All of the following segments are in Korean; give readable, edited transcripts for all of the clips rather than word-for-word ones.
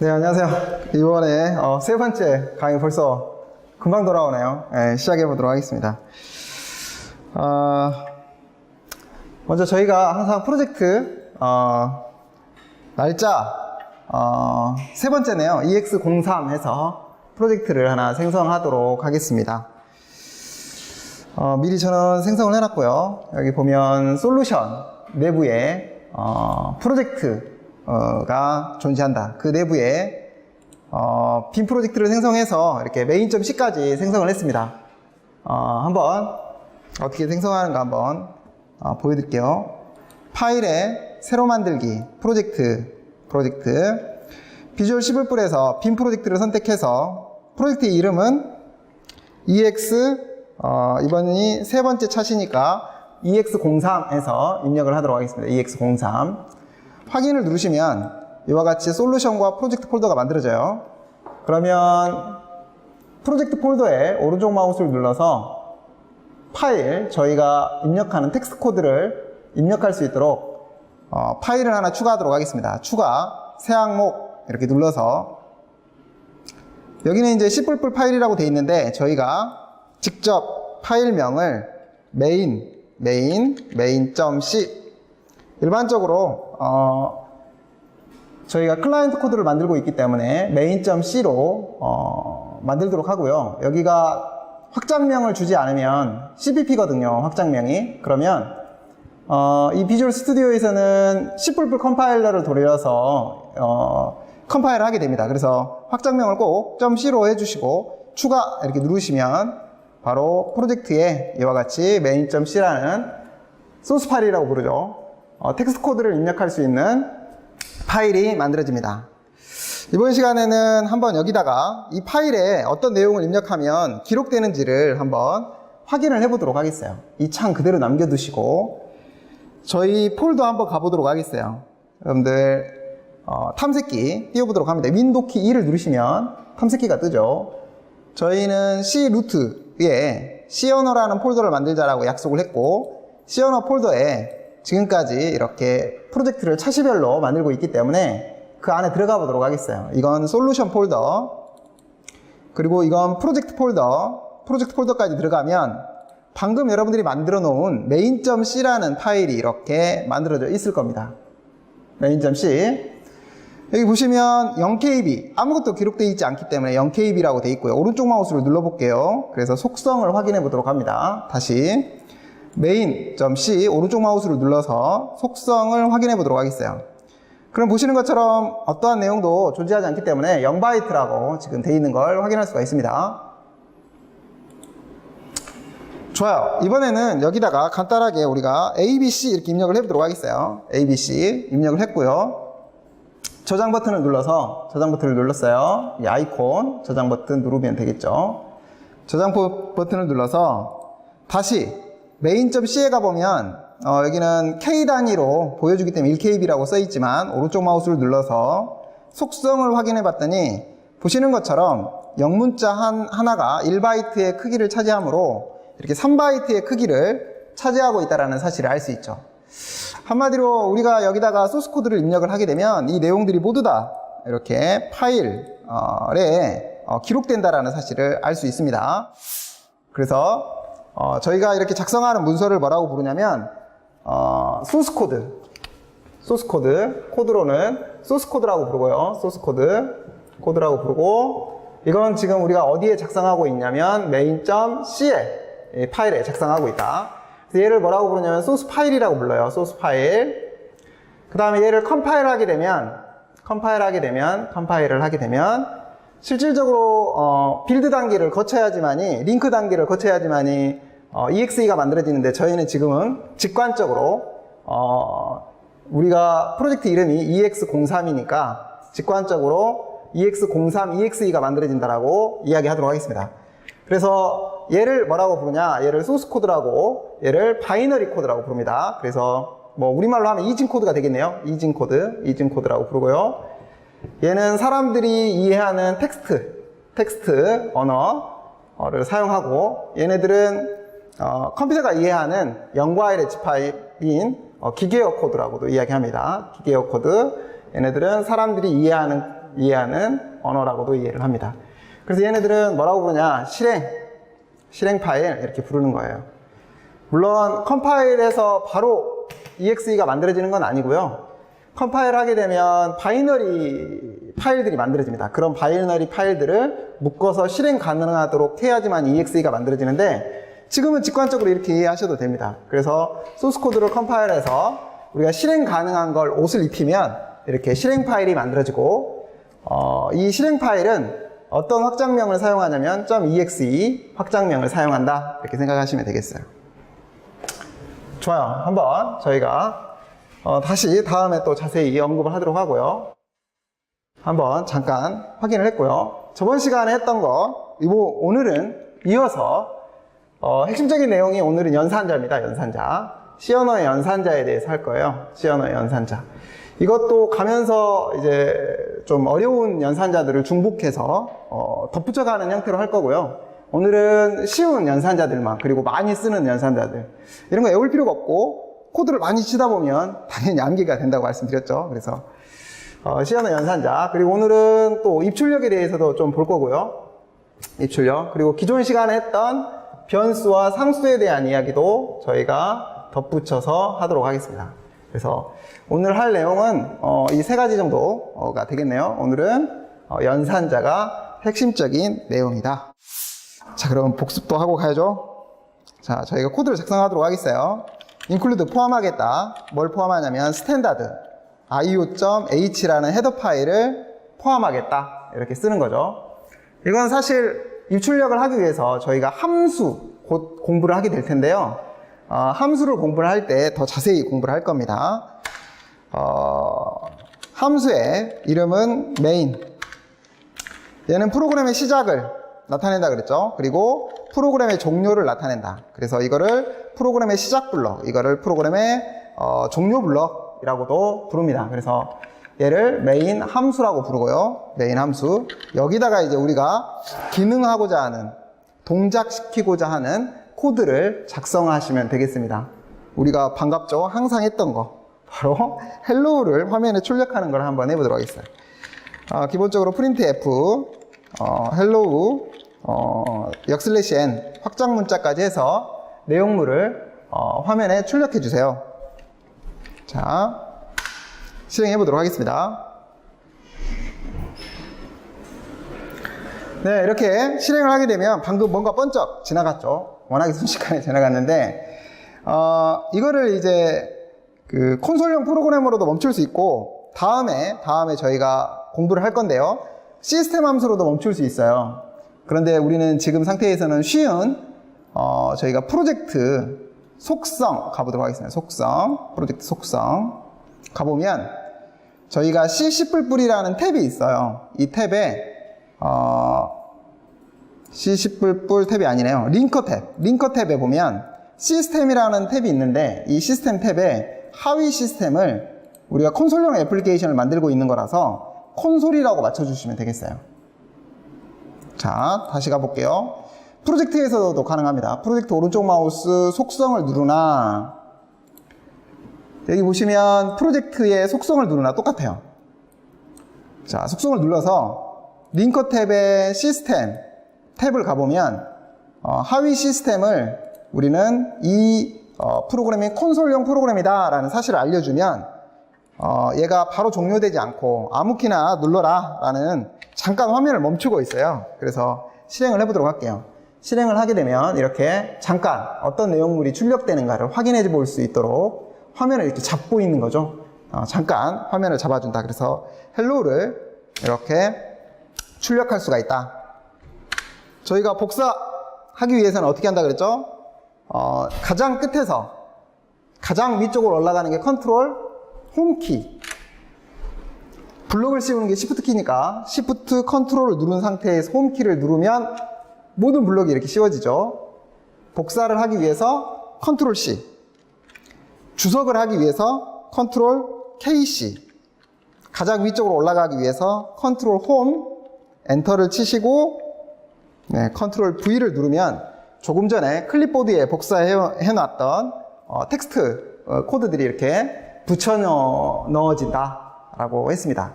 네, 안녕하세요. 이번에 세 번째 강의 벌써 금방 돌아오네요. 네, 시작해 보도록 하겠습니다. 먼저 저희가 항상 프로젝트 날짜 세 번째네요. EX03 해서 프로젝트를 하나 생성하도록 하겠습니다. 미리 저는 생성을 해놨고요. 여기 보면 솔루션 내부에 프로젝트가 존재한다. 그 내부에 빈 프로젝트를 생성해서 이렇게 main.c까지 생성을 했습니다. 한번 어떻게 생성하는가 한번 보여드릴게요. 파일에 새로 만들기 프로젝트 비주얼 시블풀에서 빈 프로젝트를 선택해서 프로젝트의 이름은 EX 이번이 세 번째 차시니까 EX03에서 입력을 하도록 하겠습니다. EX03 확인을 누르시면 이와 같이 솔루션과 프로젝트 폴더가 만들어져요. 그러면 프로젝트 폴더에 오른쪽 마우스를 눌러서 파일, 저희가 입력하는 텍스트 코드를 입력할 수 있도록 파일을 하나 추가하도록 하겠습니다. 추가, 새 항목 이렇게 눌러서 여기는 이제 C++ 파일이라고 되어 있는데 저희가 직접 파일명을 main.c 일반적으로 저희가 클라이언트 코드를 만들고 있기 때문에 main.c로 만들도록 하고요. 여기가 확장명을 주지 않으면 cpp거든요. 확장명이. 그러면 이 비주얼 스튜디오에서는 C++ 컴파일러를 돌려서 컴파일을 하게 됩니다. 그래서 확장명을 꼭 .c로 해주시고 추가 이렇게 누르시면 바로 프로젝트에 이와 같이 main.c라는 소스 파일이라고 부르죠. 텍스트 코드를 입력할 수 있는 파일이 만들어집니다. 이번 시간에는 한번 여기다가 이 파일에 어떤 내용을 입력하면 기록되는지를 한번 확인을 해보도록 하겠어요. 이 창 그대로 남겨두시고 저희 폴더 한번 가보도록 하겠어요. 여러분들 탐색기 띄워보도록 합니다. 윈도키 2를 누르시면 탐색기가 뜨죠. 저희는 C 루트에 C 언어라는 폴더를 만들자라고 약속을 했고 C 언어 폴더에 지금까지 이렇게 프로젝트를 차시별로 만들고 있기 때문에 그 안에 들어가 보도록 하겠어요. 이건 솔루션 폴더, 그리고 이건 프로젝트 폴더까지 들어가면 방금 여러분들이 만들어 놓은 main.c라는 파일이 이렇게 만들어져 있을 겁니다. main.c. 여기 보시면 0kb, 아무것도 기록되어 있지 않기 때문에 0kb라고 되어 있고요. 오른쪽 마우스를 눌러 볼게요. 그래서 속성을 확인해 보도록 합니다. 다시 main.c 오른쪽 마우스를 눌러서 속성을 확인해 보도록 하겠어요. 그럼 보시는 것처럼 어떠한 내용도 존재하지 않기 때문에 0바이트라고 지금 되어 있는 걸 확인할 수가 있습니다. 좋아요. 이번에는 여기다가 간단하게 우리가 ABC 이렇게 입력을 해보도록 하겠어요. ABC 입력을 했고요. 저장 버튼을 눌렀어요. 이 아이콘 저장 버튼 누르면 되겠죠. 저장 버튼을 눌러서 다시 main.c에 가보면 여기는 K 단위로 보여주기 때문에 1kb라고 써있지만 오른쪽 마우스를 눌러서 속성을 확인해 봤더니 보시는 것처럼 영문자 하나가 1바이트의 크기를 차지하므로 이렇게 3바이트의 크기를 차지하고 있다는 사실을 알 수 있죠. 한마디로 우리가 여기다가 소스 코드를 입력을 하게 되면 이 내용들이 모두 다 이렇게 파일에 기록된다는 사실을 알 수 있습니다. 그래서 저희가 이렇게 작성하는 문서를 뭐라고 부르냐면 소스 코드로는 소스 코드라고 부르고요. 소스 코드라고 부르고 이건 지금 우리가 어디에 작성하고 있냐면 main.c에 파일에 작성하고 있다. 그래서 얘를 뭐라고 부르냐면 소스 파일이라고 불러요. 소스 파일. 그 다음에 얘를 컴파일을 하게 되면 실질적으로 빌드 단계를 거쳐야지만이 링크 단계를 거쳐야지만이 EXE가 만들어지는데 저희는 지금은 직관적으로 우리가 프로젝트 이름이 EX03이니까 직관적으로 EX03 EXE가 만들어진다라고 이야기하도록 하겠습니다. 그래서 얘를 뭐라고 부르냐? 얘를 소스 코드라고, 얘를 바이너리 코드라고 부릅니다. 그래서 뭐 우리말로 하면 이진 코드가 되겠네요. 이진 코드라고 부르고요. 얘는 사람들이 이해하는 텍스트 언어를 사용하고 얘네들은 컴퓨터가 이해하는 0과 1의 집합인 기계어 코드라고도 이야기합니다. 기계어 코드. 얘네들은 사람들이 이해하는 이해하는 언어라고도 이해를 합니다. 그래서 얘네들은 뭐라고 부르냐? 실행 파일 이렇게 부르는 거예요. 물론 컴파일에서 바로 EXE가 만들어지는 건 아니고요. 컴파일 하게 되면 바이너리 파일들이 만들어집니다. 그런 바이너리 파일들을 묶어서 실행 가능하도록 해야지만 EXE가 만들어지는데 지금은 직관적으로 이렇게 이해하셔도 됩니다. 그래서 소스 코드를 컴파일해서 우리가 실행 가능한 걸 옷을 입히면 이렇게 실행 파일이 만들어지고 이 실행 파일은 어떤 확장명을 사용하냐면 .exe 확장명을 사용한다 이렇게 생각하시면 되겠어요. 좋아요. 한번 저희가 다시 다음에 또 자세히 언급을 하도록 하고요. 한번 잠깐 확인을 했고요. 저번 시간에 했던 거 오늘은 이어서 핵심적인 내용이 오늘은 연산자입니다. 연산자. C 언어의 연산자에 대해서 할 거예요. C 언어의 연산자. 이것도 가면서 이제 좀 어려운 연산자들을 중복해서 덧붙여가는 형태로 할 거고요. 오늘은 쉬운 연산자들만, 그리고 많이 쓰는 연산자들, 이런 거 외울 필요가 없고 코드를 많이 치다 보면 당연히 암기가 된다고 말씀드렸죠. 그래서 C 언어 연산자, 그리고 오늘은 또 입출력에 대해서도 좀 볼 거고요. 입출력, 그리고 기존 시간에 했던 변수와 상수에 대한 이야기도 저희가 덧붙여서 하도록 하겠습니다. 그래서 오늘 할 내용은 이 세 가지 정도가 되겠네요. 오늘은 연산자가 핵심적인 내용이다. 자, 그럼 복습도 하고 가야죠. 자, 저희가 코드를 작성하도록 하겠어요. include 포함하겠다. 뭘 포함하냐면 스탠다드 io.h라는 헤더 파일을 포함하겠다 이렇게 쓰는 거죠. 이건 사실 입출력을 하기 위해서 저희가 함수 곧 공부를 하게 될 텐데요. 함수를 공부를 할 때 더 자세히 공부를 할 겁니다. 함수의 이름은 main. 얘는 프로그램의 시작을 나타낸다 그랬죠. 그리고 프로그램의 종료를 나타낸다. 그래서 이거를 프로그램의 시작 블럭, 이거를 프로그램의 종료 블럭이라고도 부릅니다. 그래서 얘를 메인 함수라고 부르고요. 메인 함수. 여기다가 이제 우리가 기능하고자 하는, 동작시키고자 하는 코드를 작성하시면 되겠습니다. 우리가 반갑죠? 항상 했던 거. 바로 헬로우를 화면에 출력하는 걸 한번 해보도록 하겠습니다. 기본적으로 printf, 헬로우, 역/n 확장 문자까지 해서 내용물을 화면에 출력해 주세요. 자, 실행해 보도록 하겠습니다. 네, 이렇게 실행을 하게 되면 방금 뭔가 번쩍 지나갔죠. 워낙에 순식간에 지나갔는데 이거를 이제 그 콘솔용 프로그램으로도 멈출 수 있고 다음에 저희가 공부를 할 건데요. 시스템 함수로도 멈출 수 있어요. 그런데 우리는 지금 상태에서는 쉬운 저희가 프로젝트 속성 가보도록 하겠습니다. 속성, 프로젝트 속성 가보면 저희가 C++이라는 탭이 있어요. 이 탭에 C++ 탭이 아니네요. 링커 탭에 보면 시스템이라는 탭이 있는데 이 시스템 탭에 하위 시스템을 우리가 콘솔용 애플리케이션을 만들고 있는 거라서 콘솔이라고 맞춰주시면 되겠어요. 자, 다시 가볼게요. 프로젝트에서도 가능합니다. 프로젝트 오른쪽 마우스 속성을 누르나, 여기 보시면 프로젝트의 속성을 누르나 똑같아요. 자, 속성을 눌러서 링커 탭의 시스템 탭을 가보면 하위 시스템을 우리는 이 프로그램이 콘솔용 프로그램이다 라는 사실을 알려주면 얘가 바로 종료되지 않고 아무 키나 눌러라 라는 잠깐 화면을 멈추고 있어요. 그래서 실행을 해보도록 할게요. 실행을 하게 되면 이렇게 잠깐 어떤 내용물이 출력되는가를 확인해 볼 수 있도록 화면을 이렇게 잡고 있는 거죠. 잠깐 화면을 잡아준다. 그래서 헬로우를 이렇게 출력할 수가 있다. 저희가 복사하기 위해서는 어떻게 한다 그랬죠? 가장 끝에서 가장 위쪽으로 올라가는 게 컨트롤 홈키, 블록을 씌우는 게 시프트 키니까 시프트 컨트롤을 누른 상태에서 홈키를 누르면 모든 블록이 이렇게 씌워지죠. 복사를 하기 위해서 컨트롤 C, 주석을 하기 위해서 컨트롤 KC, 가장 위쪽으로 올라가기 위해서 컨트롤 홈, 엔터를 치시고 컨트롤 V를 누르면 조금 전에 클립보드에 복사해놨던 텍스트 코드들이 이렇게 붙여 넣어진다 라고 했습니다.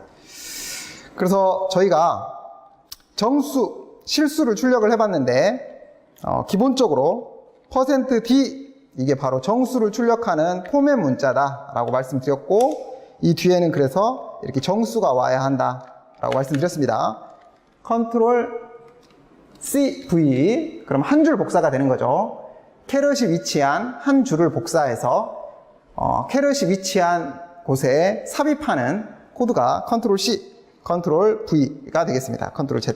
그래서 저희가 정수, 실수를 출력을 해봤는데 기본적으로 %d 이게 바로 정수를 출력하는 포맷 문자다 라고 말씀드렸고, 이 뒤에는 그래서 이렇게 정수가 와야 한다 라고 말씀드렸습니다. 컨트롤 CV, 그럼 한 줄 복사가 되는 거죠. 캐럿이 위치한 한 줄을 복사해서 캐럿이 위치한 곳에 삽입하는 코드가 컨트롤 C, 컨트롤 V가 되겠습니다. 컨트롤 Z.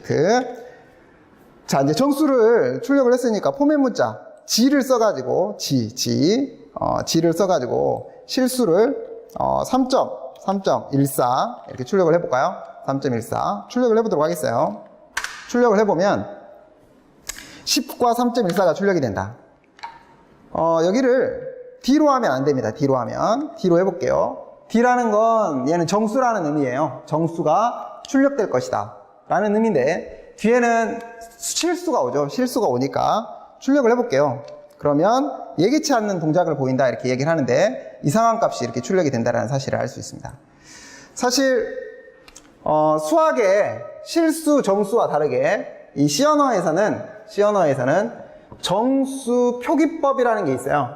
자, 이제 정수를 출력을 했으니까 포맷 문자 G를 써가지고 G를 써가지고 실수를 3.14 이렇게 출력을 해볼까요? 3.14 출력을 해보도록 하겠어요. 출력을 해보면 10과 3.14가 출력이 된다. 여기를 D로 하면 안 됩니다. D로 해볼게요. D라는 건 얘는 정수라는 의미예요. 정수가 출력될 것이다 라는 의미인데, 뒤에는 실수가 오죠. 실수가 오니까 출력을 해볼게요. 그러면 예기치 않는 동작을 보인다 이렇게 얘기를 하는데, 이상한 값이 이렇게 출력이 된다는 사실을 알 수 있습니다. 사실 수학의 실수, 정수와 다르게 이 C 언어에서는 정수 표기법이라는 게 있어요.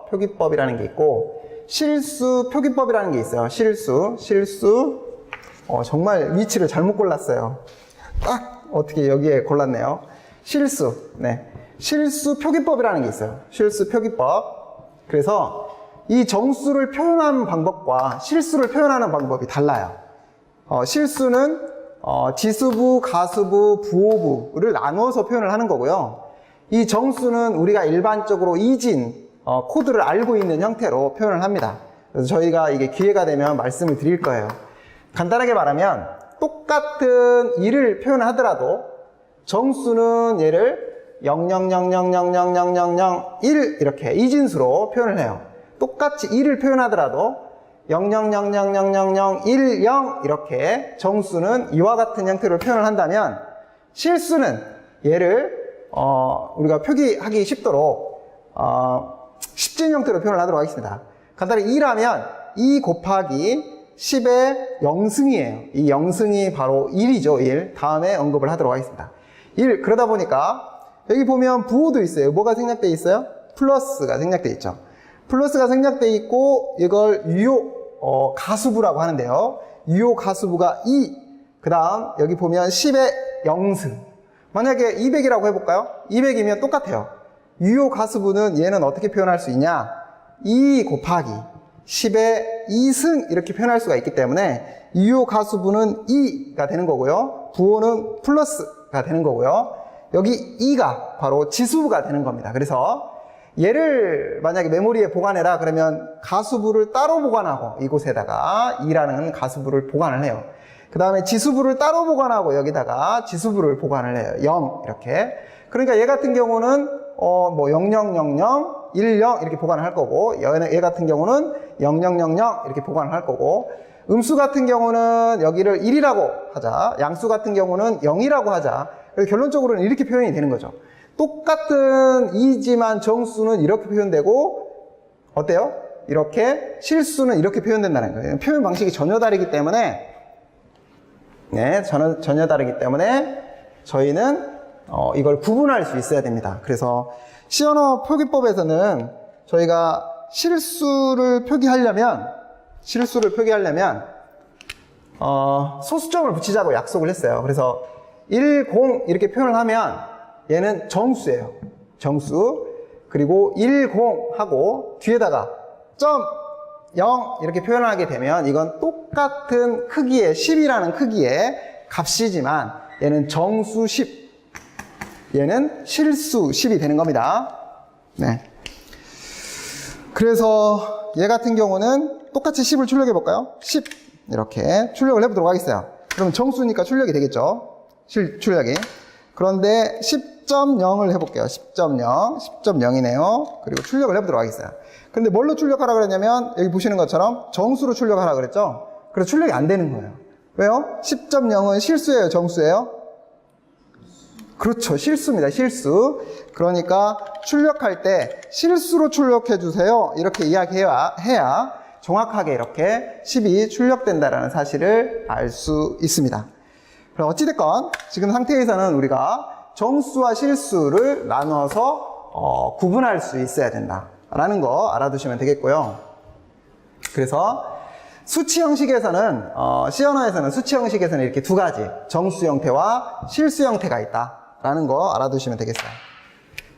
표기법이라는 게 있고, 실수 표기법이라는 게 있어요. 실수. 정말 위치를 잘못 골랐어요. 딱 어떻게 여기에 골랐네요. 실수 표기법이라는 게 있어요. 실수 표기법. 그래서 이 정수를 표현하는 방법과 실수를 표현하는 방법이 달라요. 실수는 지수부, 가수부, 부호부를 나누어서 표현을 하는 거고요. 이 정수는 우리가 일반적으로 이진 코드를 알고 있는 형태로 표현을 합니다. 그래서 저희가 이게 기회가 되면 말씀을 드릴 거예요. 간단하게 말하면 똑같은 1을 표현하더라도 정수는 얘를 000000001 이렇게 이진수로 표현을 해요. 똑같이 1을 표현하더라도 000000010 이렇게 정수는 이와 같은 형태로 표현을 한다면, 실수는 얘를 우리가 표기하기 쉽도록 십진 형태로 표현을 하도록 하겠습니다. 간단히 2라면 2 곱하기 10의 0승이에요. 이 0승이 바로 1이죠. 1. 다음에 언급을 하도록 하겠습니다. 1. 그러다 보니까 여기 보면 부호도 있어요. 뭐가 생략되어 있어요? 플러스가 생략되어 있죠. 플러스가 생략되어 있고, 이걸 유효 가수부라고 하는데요. 유효 가수부가 2. 그 다음 여기 보면 10의 0승. 만약에 200이라고 해볼까요? 200이면 똑같아요. 유효 가수부는 얘는 어떻게 표현할 수 있냐? 2 곱하기 10의 2승 이렇게 표현할 수가 있기 때문에 유효 가수부는 2가 되는 거고요. 부호는 플러스가 되는 거고요. 여기 2가 바로 지수부가 되는 겁니다. 그래서 얘를 만약에 메모리에 보관해라 그러면 가수부를 따로 보관하고 이곳에다가 2라는 가수부를 보관을 해요. 그 다음에 지수부를 따로 보관하고 여기다가 지수부를 보관을 해요. 0 이렇게. 그러니까 얘 같은 경우는 0000 10 이렇게 보관을 할 거고, 얘 같은 경우는 0000 이렇게 보관을 할 거고, 음수 같은 경우는 여기를 1이라고 하자, 양수 같은 경우는 0이라고 하자. 그래서 결론적으로는 이렇게 표현이 되는 거죠. 똑같은 이지만 정수는 이렇게 표현되고, 어때요? 이렇게, 실수는 이렇게 표현된다는 거예요. 표현 방식이 전혀 다르기 때문에 전혀 다르기 때문에 저희는 이걸 구분할 수 있어야 됩니다. 그래서 C 언어 표기법에서는 저희가 실수를 표기하려면 소수점을 붙이자고 약속을 했어요. 그래서 10 이렇게 표현을 하면 얘는 정수예요. 정수. 그리고 10 하고 뒤에다가 0 이렇게 표현하게 되면 이건 똑같은 크기의 10이라는 크기의 값이지만 얘는 정수 10, 얘는 실수 10이 되는 겁니다. 네. 그래서 얘 같은 경우는 똑같이 10을 출력해 볼까요? 10 이렇게 출력을 해보도록 하겠어요. 그러면 정수니까 출력이 되겠죠. 출력이. 그런데 10.0을 해볼게요. 10.0이네요. 그리고 출력을 해보도록 하겠어요. 근데 뭘로 출력하라 그랬냐면 여기 보시는 것처럼 정수로 출력하라 그랬죠. 그래서 출력이 안 되는 거예요. 왜요? 10.0은 실수예요, 정수예요? 그렇죠, 실수입니다. 실수. 그러니까 출력할 때 실수로 출력해 주세요 이렇게 이야기해야 정확하게 이렇게 10이 출력된다라는 사실을 알 수 있습니다. 그럼 어찌됐건 지금 상태에서는 우리가 정수와 실수를 나눠서 구분할 수 있어야 된다라는 거 알아두시면 되겠고요. 그래서 수치 형식에서는 C 언어에서는 수치 형식에서는 이렇게 두 가지 정수 형태와 실수 형태가 있다라는 거 알아두시면 되겠어요.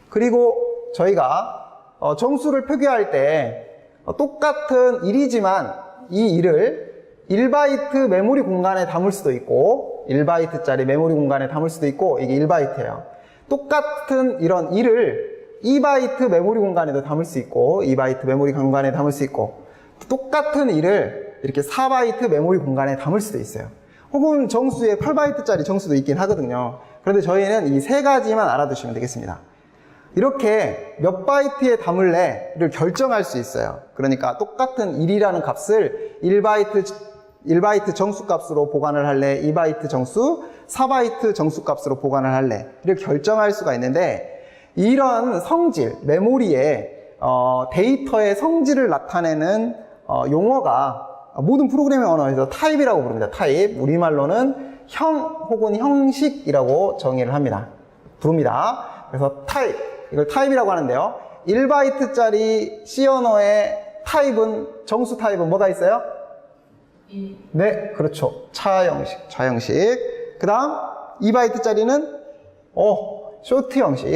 그리고 저희가 정수를 표기할 때 똑같은 1이지만 이 1을 1바이트 메모리 공간에 담을 수도 있고 1바이트짜리 메모리 공간에 담을 수도 있고 이게 1바이트예요. 똑같은 이런 1을 2바이트 메모리 공간에도 담을 수 있고 2바이트 메모리 공간에 담을 수 있고 똑같은 1을 이렇게 4바이트 메모리 공간에 담을 수도 있어요. 혹은 정수에 8바이트짜리 정수도 있긴 하거든요. 그런데 저희는 이 세 가지만 알아두시면 되겠습니다. 이렇게 몇 바이트에 담을래를 결정할 수 있어요. 그러니까 똑같은 1이라는 값을 1바이트 정수 값으로 보관을 할래, 2바이트 정수, 4바이트 정수 값으로 보관을 할래를 결정할 수가 있는데 이런 성질, 메모리의 데이터의 성질을 나타내는 용어가 모든 프로그래밍 언어에서 타입이라고 부릅니다. 타입. 우리말로는 형 혹은 형식이라고 정의를 부릅니다. 그래서 타입. 이걸 타입이라고 하는데요. 1바이트짜리 C 언어의 타입은, 정수 타입은 뭐가 있어요? 네, 그렇죠. 차형식. 그 다음, 2바이트짜리는, 쇼트 형식.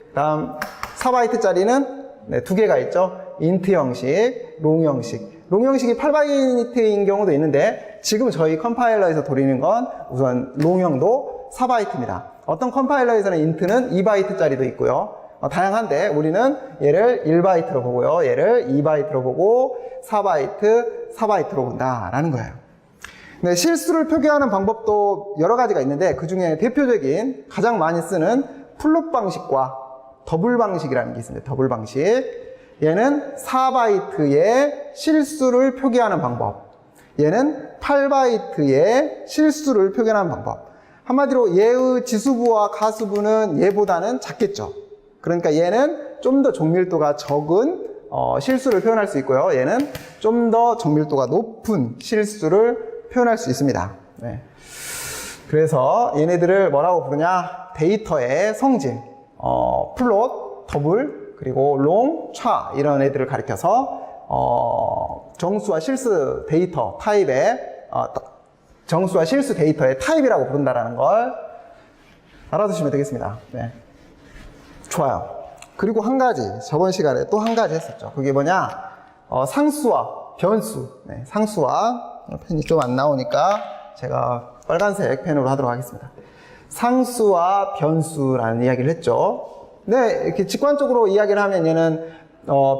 그 다음, 4바이트짜리는, 네, 두 개가 있죠. 인트 형식, 롱 형식. 롱 형식이 8바이트인 경우도 있는데, 지금 저희 컴파일러에서 돌리는 건 우선 롱형도 4바이트입니다. 어떤 컴파일러에서는 인트는 2바이트짜리도 있고요. 다양한데 우리는 얘를 1바이트로 보고요. 얘를 2바이트로 보고 4바이트로 본다라는 거예요. 네, 실수를 표기하는 방법도 여러 가지가 있는데 그 중에 대표적인 가장 많이 쓰는 플롯 방식과 더블 방식이라는 게 있습니다. 더블 방식. 얘는 4바이트의 실수를 표기하는 방법. 얘는 8바이트의 실수를 표현하는 방법. 한마디로 얘의 지수부와 가수부는 얘보다는 작겠죠. 그러니까 얘는 좀 더 정밀도가 적은 실수를 표현할 수 있고요. 얘는 좀 더 정밀도가 높은 실수를 표현할 수 있습니다. 네. 그래서 얘네들을 뭐라고 부르냐? 데이터의 성질, 플롯, 더블, 그리고 롱, 차 이런 애들을 가리켜서 정수와 실수 데이터 타입의 정수와 실수 데이터의 타입이라고 부른다는 걸 알아두시면 되겠습니다. 네. 좋아요. 그리고 한 가지, 저번 시간에 또 한 가지 했었죠. 그게 뭐냐? 상수와 변수. 네, 상수와, 펜이 좀 안 나오니까 제가 빨간색 펜으로 하도록 하겠습니다. 상수와 변수라는 이야기를 했죠. 네, 이렇게 직관적으로 이야기를 하면 얘는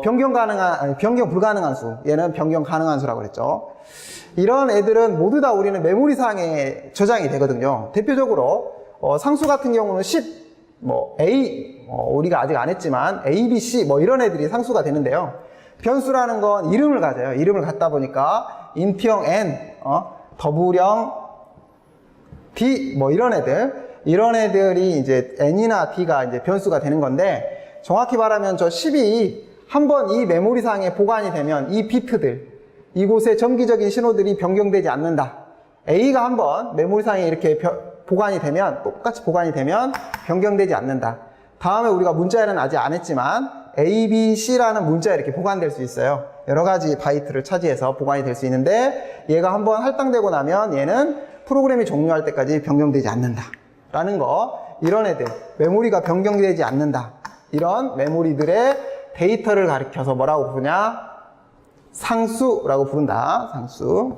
변경 불가능한 수, 얘는 변경 가능한 수라고 그랬죠. 이런 애들은 모두 다 우리는 메모리상에 저장이 되거든요. 대표적으로 상수 같은 경우는 10, A, 우리가 아직 안 했지만 A, B, C 이런 애들이 상수가 되는데요. 변수라는 건 이름을 가져요. 이름을 갖다 보니까 인트형 N, 더블형 D 이런 애들이 이제 N이나 D가 이제 변수가 되는 건데 정확히 말하면 저 10이 한번 이 메모리상에 보관이 되면 이 비트들 이곳의 정기적인 신호들이 변경되지 않는다. A가 한번 메모리상에 이렇게 보관이 되면 똑같이 보관이 되면 변경되지 않는다. 다음에 우리가 문자에는 아직 안 했지만 A, B, C라는 문자에 이렇게 보관될 수 있어요. 여러 가지 바이트를 차지해서 보관이 될 수 있는데 얘가 한번 할당되고 나면 얘는 프로그램이 종료할 때까지 변경되지 않는다 라는 거. 이런 애들 메모리가 변경되지 않는다. 이런 메모리들의 데이터를 가리켜서 뭐라고 부르냐? 상수라고 부른다. 상수.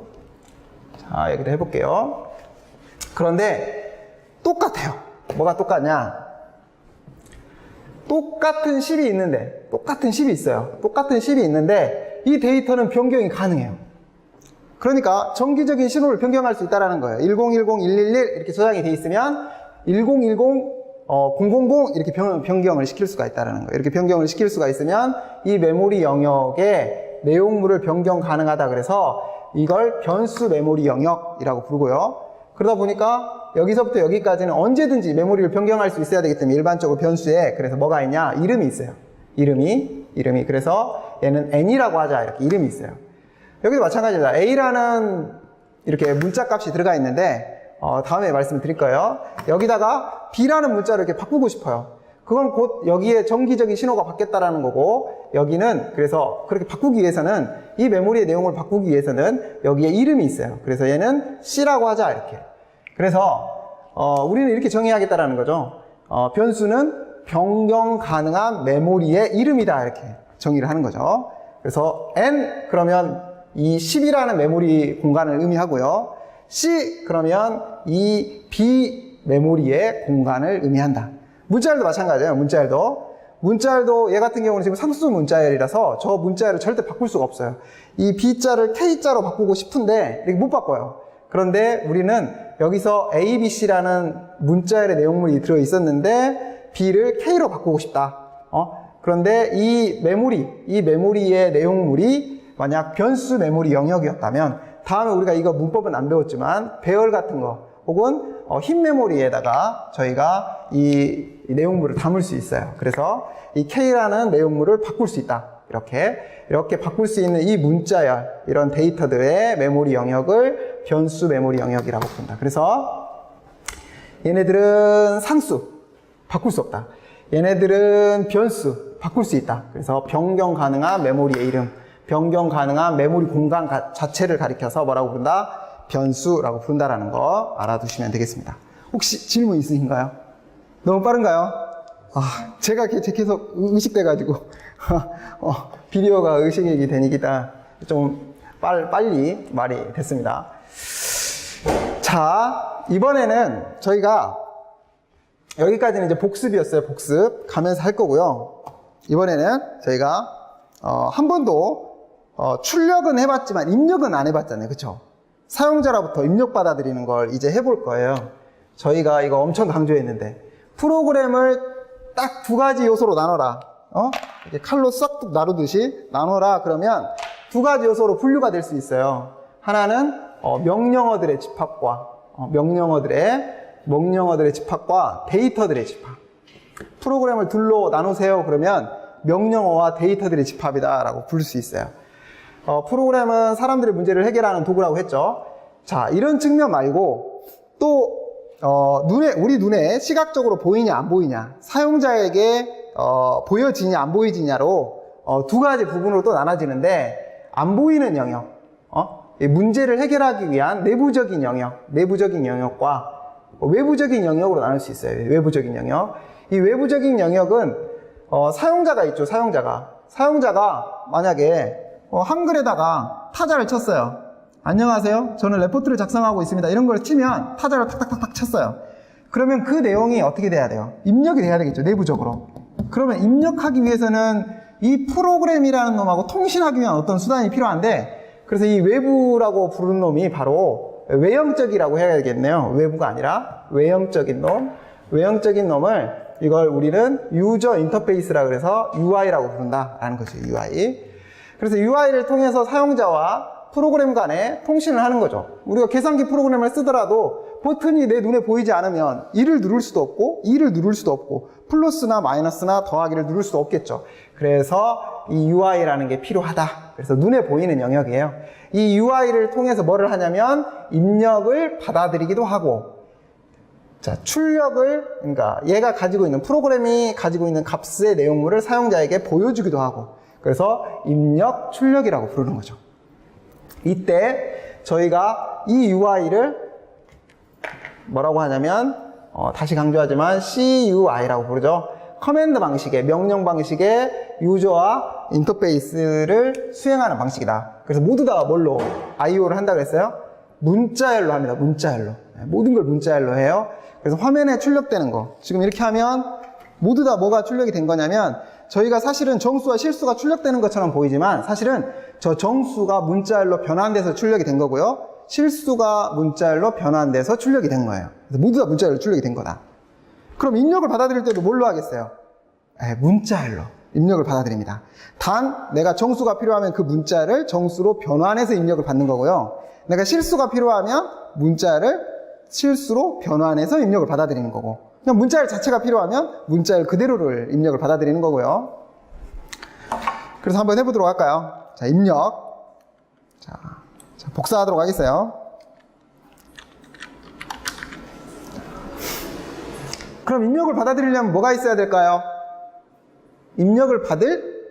자, 여기도 해볼게요. 그런데 똑같아요. 뭐가 똑같냐? 똑같은 10이 있는데, 똑같은 10이 있어요. 똑같은 10이 있는데 이 데이터는 변경이 가능해요. 그러니까 정기적인 신호를 변경할 수 있다는 거예요. 1010, 111 이렇게 저장이 돼 있으면 1010, 000 이렇게 변경을 시킬 수가 있다는 거예요. 이렇게 변경을 시킬 수가 있으면 이 메모리 영역에 내용물을 변경 가능하다 그래서 이걸 변수 메모리 영역이라고 부르고요. 그러다 보니까 여기서부터 여기까지는 언제든지 메모리를 변경할 수 있어야 되기 때문에 일반적으로 변수에 그래서 뭐가 있냐? 이름이 있어요. 이름이 이름이. 그래서 얘는 n이라고 하자. 이렇게 이름이 있어요. 여기도 마찬가지입니다. a라는 이렇게 문자 값이 들어가 있는데, 다음에 말씀드릴 거예요. 여기다가 b라는 문자를 이렇게 바꾸고 싶어요. 그건 곧 여기에 정기적인 신호가 받겠다라는 거고, 여기는 그래서 그렇게 바꾸기 위해서는, 이 메모리의 내용을 바꾸기 위해서는 여기에 이름이 있어요. 그래서 얘는 C라고 하자, 이렇게. 그래서 우리는 이렇게 정의하겠다라는 거죠. 변수는 변경 가능한 메모리의 이름이다, 이렇게 정의를 하는 거죠. 그래서 N 그러면 이 10이라는 메모리 공간을 의미하고요. C 그러면 이 B 메모리의 공간을 의미한다. 문자열도 마찬가지예요. 문자열도 얘 같은 경우는 지금 상수 문자열이라서 저 문자열을 절대 바꿀 수가 없어요. 이 B자를 K자로 바꾸고 싶은데 이렇게 못 바꿔요. 그런데 우리는 여기서 A, B, C라는 문자열의 내용물이 들어있었는데 B를 K로 바꾸고 싶다. 그런데 이 메모리의 내용물이 만약 변수 메모리 영역이었다면, 다음에 우리가 이거 문법은 안 배웠지만 배열 같은 거 혹은 흰 메모리에다가 저희가 이 내용물을 담을 수 있어요. 그래서 이 K라는 내용물을 바꿀 수 있다. 이렇게 바꿀 수 있는 이 문자열, 이런 데이터들의 메모리 영역을 변수 메모리 영역이라고 부른다. 그래서 얘네들은 상수, 바꿀 수 없다. 얘네들은 변수, 바꿀 수 있다. 그래서 변경 가능한 메모리의 이름, 변경 가능한 메모리 공간 자체를 가리켜서 뭐라고 부른다? 변수라고 부른다라는 거 알아두시면 되겠습니다. 혹시 질문 있으신가요? 너무 빠른가요? 제가 계속 의식돼가지고 비디오가 의식이 되니까 좀 빨리 말이 됐습니다. 자, 이번에는 저희가 여기까지는 이제 복습이었어요. 복습 가면서 할 거고요. 이번에는 저희가 한 번도 출력은 해봤지만 입력은 안 해봤잖아요. 그쵸? 사용자로부터 입력 받아들이는 걸 이제 해볼 거예요. 저희가 이거 엄청 강조했는데, 프로그램을 딱 두 가지 요소로 나눠라. 이렇게 칼로 싹둑 나누듯이 나눠라. 그러면 두 가지 요소로 분류가 될 수 있어요. 하나는 명령어들의 집합과 명령어들의 집합과 데이터들의 집합. 프로그램을 둘로 나누세요. 그러면 명령어와 데이터들의 집합이다 라고 부를 수 있어요. 프로그램은 사람들의 문제를 해결하는 도구라고 했죠. 자, 이런 측면 말고 또 우리 눈에 시각적으로 보이냐 안 보이냐, 사용자에게 보여지냐 안 보이지냐로 두 가지 부분으로 또 나눠지는데, 안 보이는 영역, 이 문제를 해결하기 위한 내부적인 영역과 외부적인 영역으로 나눌 수 있어요. 외부적인 영역. 이 외부적인 영역은 사용자가 있죠. 사용자가 만약에 한글에다가 타자를 쳤어요. 안녕하세요, 저는 레포트를 작성하고 있습니다. 이런 걸 치면 타자를 탁탁탁탁 쳤어요. 그러면 그 내용이 어떻게 돼야 돼요? 입력이 돼야 되겠죠, 내부적으로. 그러면 입력하기 위해서는 이 프로그램이라는 놈하고 통신하기 위한 어떤 수단이 필요한데, 그래서 이 외부라고 부르는 놈이 바로 외형적이라고 해야겠네요. 외부가 아니라 외형적인 놈을 이걸 우리는 유저 인터페이스라 그래서 UI라고 부른다라는 거죠. UI. 그래서 UI를 통해서 사용자와 프로그램 간에 통신을 하는 거죠. 우리가 계산기 프로그램을 쓰더라도 버튼이 내 눈에 보이지 않으면 1을 누를 수도 없고 2를 누를 수도 없고 플러스나 마이너스나 더하기를 누를 수도 없겠죠. 그래서 이 UI라는 게 필요하다. 그래서 눈에 보이는 영역이에요. 이 UI를 통해서 뭐를 하냐면 입력을 받아들이기도 하고, 자, 그러니까 얘가 가지고 있는, 프로그램이 가지고 있는 값의 내용물을 사용자에게 보여주기도 하고, 그래서 입력, 출력이라고 부르는 거죠. 이때 저희가 이 UI를 뭐라고 하냐면 다시 강조하지만 CUI라고 부르죠. 커맨드 방식의, 명령 방식의 유저와 인터페이스를 수행하는 방식이다. 그래서 모두 다 뭘로 IO를 한다고 했어요? 문자열로 합니다. 문자열로. 모든 걸 문자열로 해요. 그래서 화면에 출력되는 거, 지금 이렇게 하면 모두 다 뭐가 출력이 된 거냐면, 저희가 사실은 정수와 실수가 출력되는 것처럼 보이지만 사실은 저 정수가 문자열로 변환돼서 출력이 된 거고요, 실수가 문자열로 변환돼서 출력이 된 거예요. 그래서 모두 다 문자열로 출력이 된 거다. 그럼 입력을 받아들일 때도 뭘로 하겠어요? 문자열로 입력을 받아들입니다. 단 내가 정수가 필요하면 그 문자를 정수로 변환해서 입력을 받는 거고요, 내가 실수가 필요하면 문자를 실수로 변환해서 입력을 받아들이는 거고, 그냥 문자열 자체가 필요하면 문자열 그대로를 입력을 받아들이는 거고요. 그래서 한번 해보도록 할까요? 자, 입력. 자, 복사하도록 하겠어요. 그럼 입력을 받아들이려면 뭐가 있어야 될까요? 입력을 받을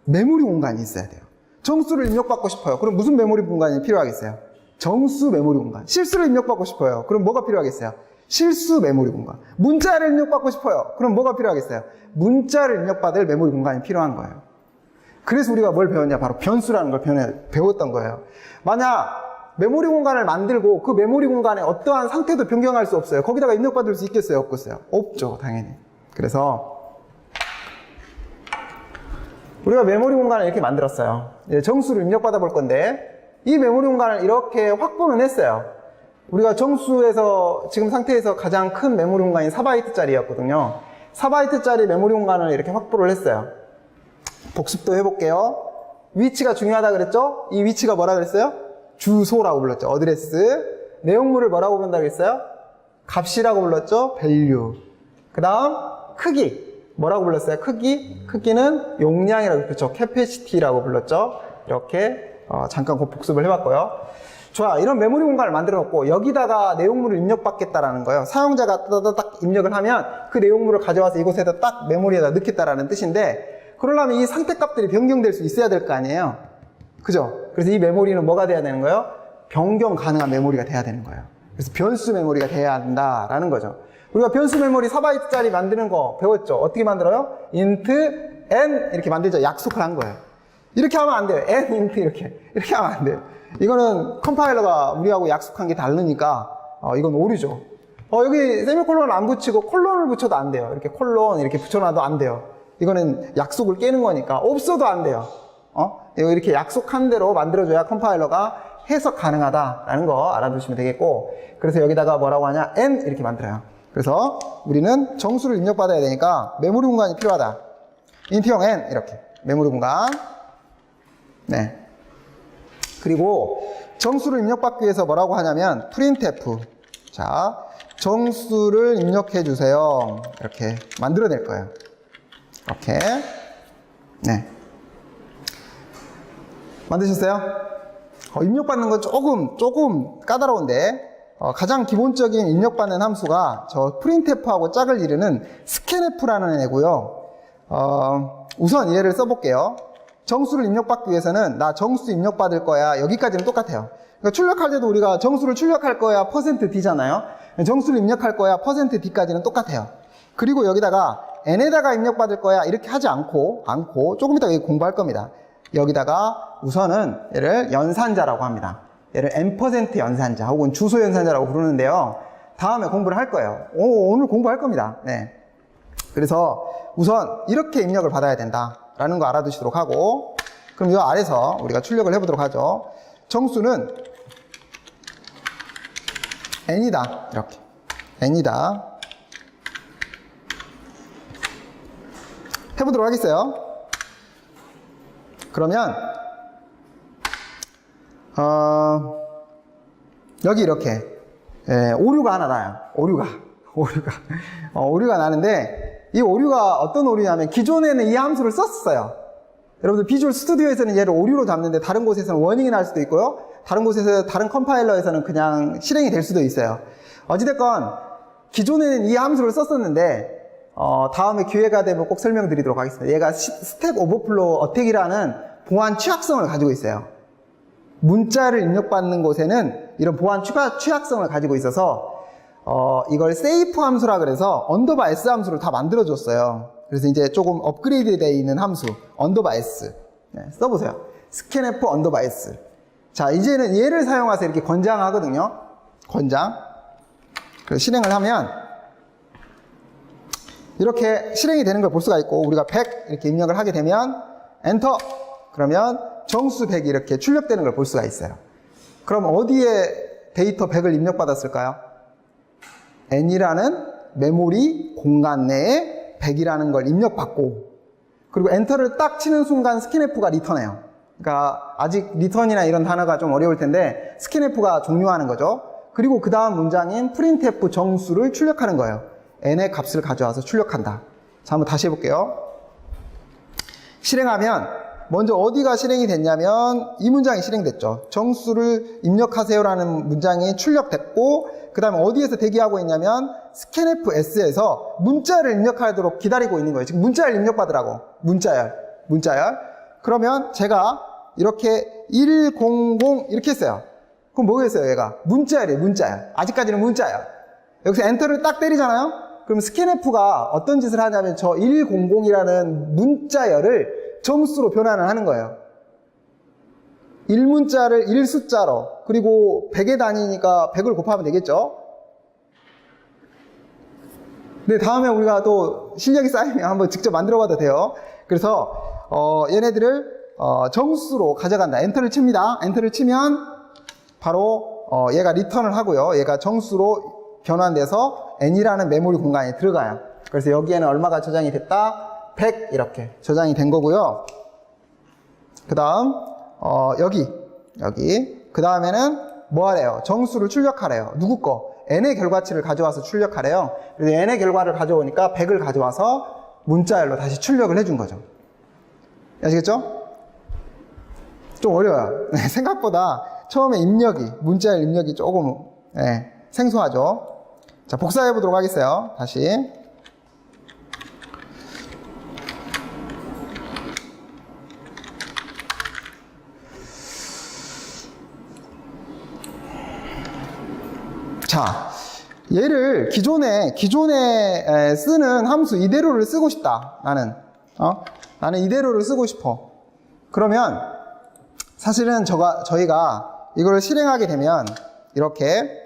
메모리 공간이 있어야 돼요. 정수를 입력받고 싶어요. 그럼 무슨 메모리 공간이 필요하겠어요? 정수 메모리 공간. 실수를 입력받고 싶어요. 그럼 뭐가 필요하겠어요? 실수 메모리 공간. 문자를 입력받고 싶어요. 그럼 뭐가 필요하겠어요? 문자를 입력받을 메모리 공간이 필요한 거예요. 그래서 우리가 뭘 배웠냐? 바로 변수라는 걸 배웠던 거예요. 만약 메모리 공간을 만들고 그 메모리 공간에 어떠한 상태도 변경할 수 없어요. 거기다가 입력받을 수 있겠어요? 없겠어요? 없죠, 당연히. 그래서 우리가 메모리 공간을 이렇게 만들었어요. 정수를 입력받아 볼 건데 이 메모리 공간을 이렇게 확보는 했어요. 우리가 정수에서 지금 상태에서 가장 큰 메모리 공간이 4바이트짜리였거든요. 4바이트짜리 메모리 공간을 이렇게 확보를 했어요. 복습도 해볼게요. 위치가 중요하다 그랬죠? 이 위치가 뭐라 그랬어요? 주소라고 불렀죠. 어드레스. 내용물을 뭐라고 부른다고 그랬어요? 값이라고 불렀죠. value. 그 다음 크기. 뭐라고 불렀어요? 크기는 용량이라고 불렀죠. capacity라고 불렀죠. 이렇게 잠깐 복습을 해봤고요. 좋아, 이런 메모리 공간을 만들어 놓고 여기다가 내용물을 입력받겠다라는 거예요. 사용자가 따다닥 입력을 하면 그 내용물을 가져와서 이곳에다 딱 메모리에다 넣겠다라는 뜻인데, 그러려면 이 상태값들이 변경될 수 있어야 될 거 아니에요. 그죠? 그래서 이 메모리는 뭐가 돼야 되는 거예요? 변경 가능한 메모리가 돼야 되는 거예요. 그래서 변수 메모리가 돼야 한다라는 거죠. 우리가 변수 메모리 4바이트짜리 만드는 거 배웠죠? 어떻게 만들어요? int n 이렇게 만들죠. 약속을 한 거예요. 이렇게 하면 안 돼요. n int 이렇게 하면 안 돼요. 이거는 컴파일러가 우리하고 약속한 게 다르니까 이건 오류죠. 여기 세미콜론을 안 붙이고 콜론을 붙여도 안 돼요. 이렇게 콜론 이렇게 붙여놔도 안 돼요. 이거는 약속을 깨는 거니까 없어도 안 돼요. 이렇게 약속한 대로 만들어줘야 컴파일러가 해석 가능하다라는 거 알아두시면 되겠고, 그래서 여기다가 뭐라고 하냐? n 이렇게 만들어요. 그래서 우리는 정수를 입력받아야 되니까 메모리 공간이 필요하다. int형 n 이렇게 메모리 공간. 네. 그리고 정수를 입력받기 위해서 뭐라고 하냐면 printf. 자, 정수를 입력해 주세요. 이렇게 만들어낼 거예요. 이렇게. 네. 만드셨어요? 입력받는 건 조금 까다로운데, 가장 기본적인 입력받는 함수가 저 printf하고 짝을 이루는 scanf라는 애고요. 우선 얘를 써볼게요. 정수를 입력받기 위해서는 나 정수 입력받을 거야. 여기까지는 똑같아요. 그러니까 출력할 때도 우리가 정수를 출력할 거야 %d잖아요. 정수를 입력할 거야 %d까지는 똑같아요. 그리고 여기다가 n에다가 입력받을 거야 이렇게 하지 않고 조금 이따 여기 공부할 겁니다. 여기다가 우선은 얘를 연산자라고 합니다. 얘를 n% 연산자 혹은 주소 연산자라고 부르는데요. 다음에 공부를 할 거예요. 오늘 공부할 겁니다. 네. 그래서 우선 이렇게 입력을 받아야 된다라는 거 알아두시도록 하고, 그럼 이 아래서 우리가 출력을 해보도록 하죠. 정수는 n이다. 이렇게 n이다. 해보도록 하겠어요. 그러면 여기 이렇게 오류가 하나 나요. 오류가 나는데, 이 오류가 어떤 오류냐면 기존에는 이 함수를 썼어요. 여러분들 비주얼 스튜디오에서는 얘를 오류로 잡는데 다른 곳에서는 워닝이 날 수도 있고요. 다른 곳에서 다른 컴파일러에서는 그냥 실행이 될 수도 있어요. 어찌됐건 기존에는 이 함수를 썼었는데 다음에 기회가 되면 꼭 설명드리도록 하겠습니다. 얘가 스택 오버플로우 어택이라는 보안 취약성을 가지고 있어요. 문자를 입력받는 곳에는 이런 보안 취약성을 가지고 있어서 이걸 세이프 함수라 그래서 언더바 s 함수를 다 만들어줬어요. 그래서 이제 조금 업그레이드 되어 있는 함수 언더바 s. 네, 써보세요. scanf 언더바 s. 자, 이제는 얘를 사용해서 이렇게 권장하거든요. 권장. 그래서 실행을 하면 이렇게 실행이 되는 걸 볼 수가 있고, 우리가 100 이렇게 입력을 하게 되면 엔터 그러면 정수 100이 이렇게 출력되는 걸 볼 수가 있어요. 그럼 어디에 데이터 100을 입력받았을까요? n이라는 메모리 공간 내에 100이라는 걸 입력받고, 그리고 엔터를 딱 치는 순간 scanf가 리턴해요. 그러니까 아직 리턴이나 이런 단어가 좀 어려울 텐데 scanf가 종료하는 거죠. 그리고 그 다음 문장인 printf 정수를 출력하는 거예요. n의 값을 가져와서 출력한다. 자, 한번 다시 해볼게요. 실행하면 먼저 어디가 실행이 됐냐면 이 문장이 실행됐죠. 정수를 입력하세요라는 문장이 출력됐고, 그 다음에 어디에서 대기하고 있냐면 스캔FS에서 문자를 입력하도록 기다리고 있는 거예요. 지금 문자를 입력받으라고. 문자열. 그러면 제가 이렇게 100 이렇게 했어요. 그럼 뭐겠어요, 얘가? 문자열이에요, 문자열. 아직까지는 문자열. 여기서 엔터를 딱 때리잖아요? 그럼 스캔F가 어떤 짓을 하냐면 저 100이라는 문자열을 정수로 변환을 하는 거예요. 1문자를 1숫자로, 그리고 100의 단위니까 100을 곱하면 되겠죠? 네, 다음에 우리가 또 실력이 쌓이면 한번 직접 만들어 봐도 돼요. 그래서 얘네들을 정수로 가져간다. 엔터를 칩니다. 엔터를 치면 바로 얘가 리턴을 하고요. 얘가 정수로 변환돼서 n이라는 메모리 공간에 들어가요. 그래서 여기에는 얼마가 저장이 됐다? 100 이렇게 저장이 된 거고요. 그 다음 여기 그 다음에는 뭐 하래요? 정수를 출력하래요. 누구 거? n의 결과치를 가져와서 출력하래요. 그래서 n의 결과를 가져오니까 100을 가져와서 문자열로 다시 출력을 해준 거죠. 아시겠죠? 좀 어려워요. 생각보다 처음에 문자열 입력이 조금 생소하죠. 자, 복사해 보도록 하겠어요. 다시. 자, 얘를 기존에 쓰는 함수 이대로를 쓰고 싶다. 나는 이대로를 쓰고 싶어. 그러면 사실은 저희가 이걸 실행하게 되면 이렇게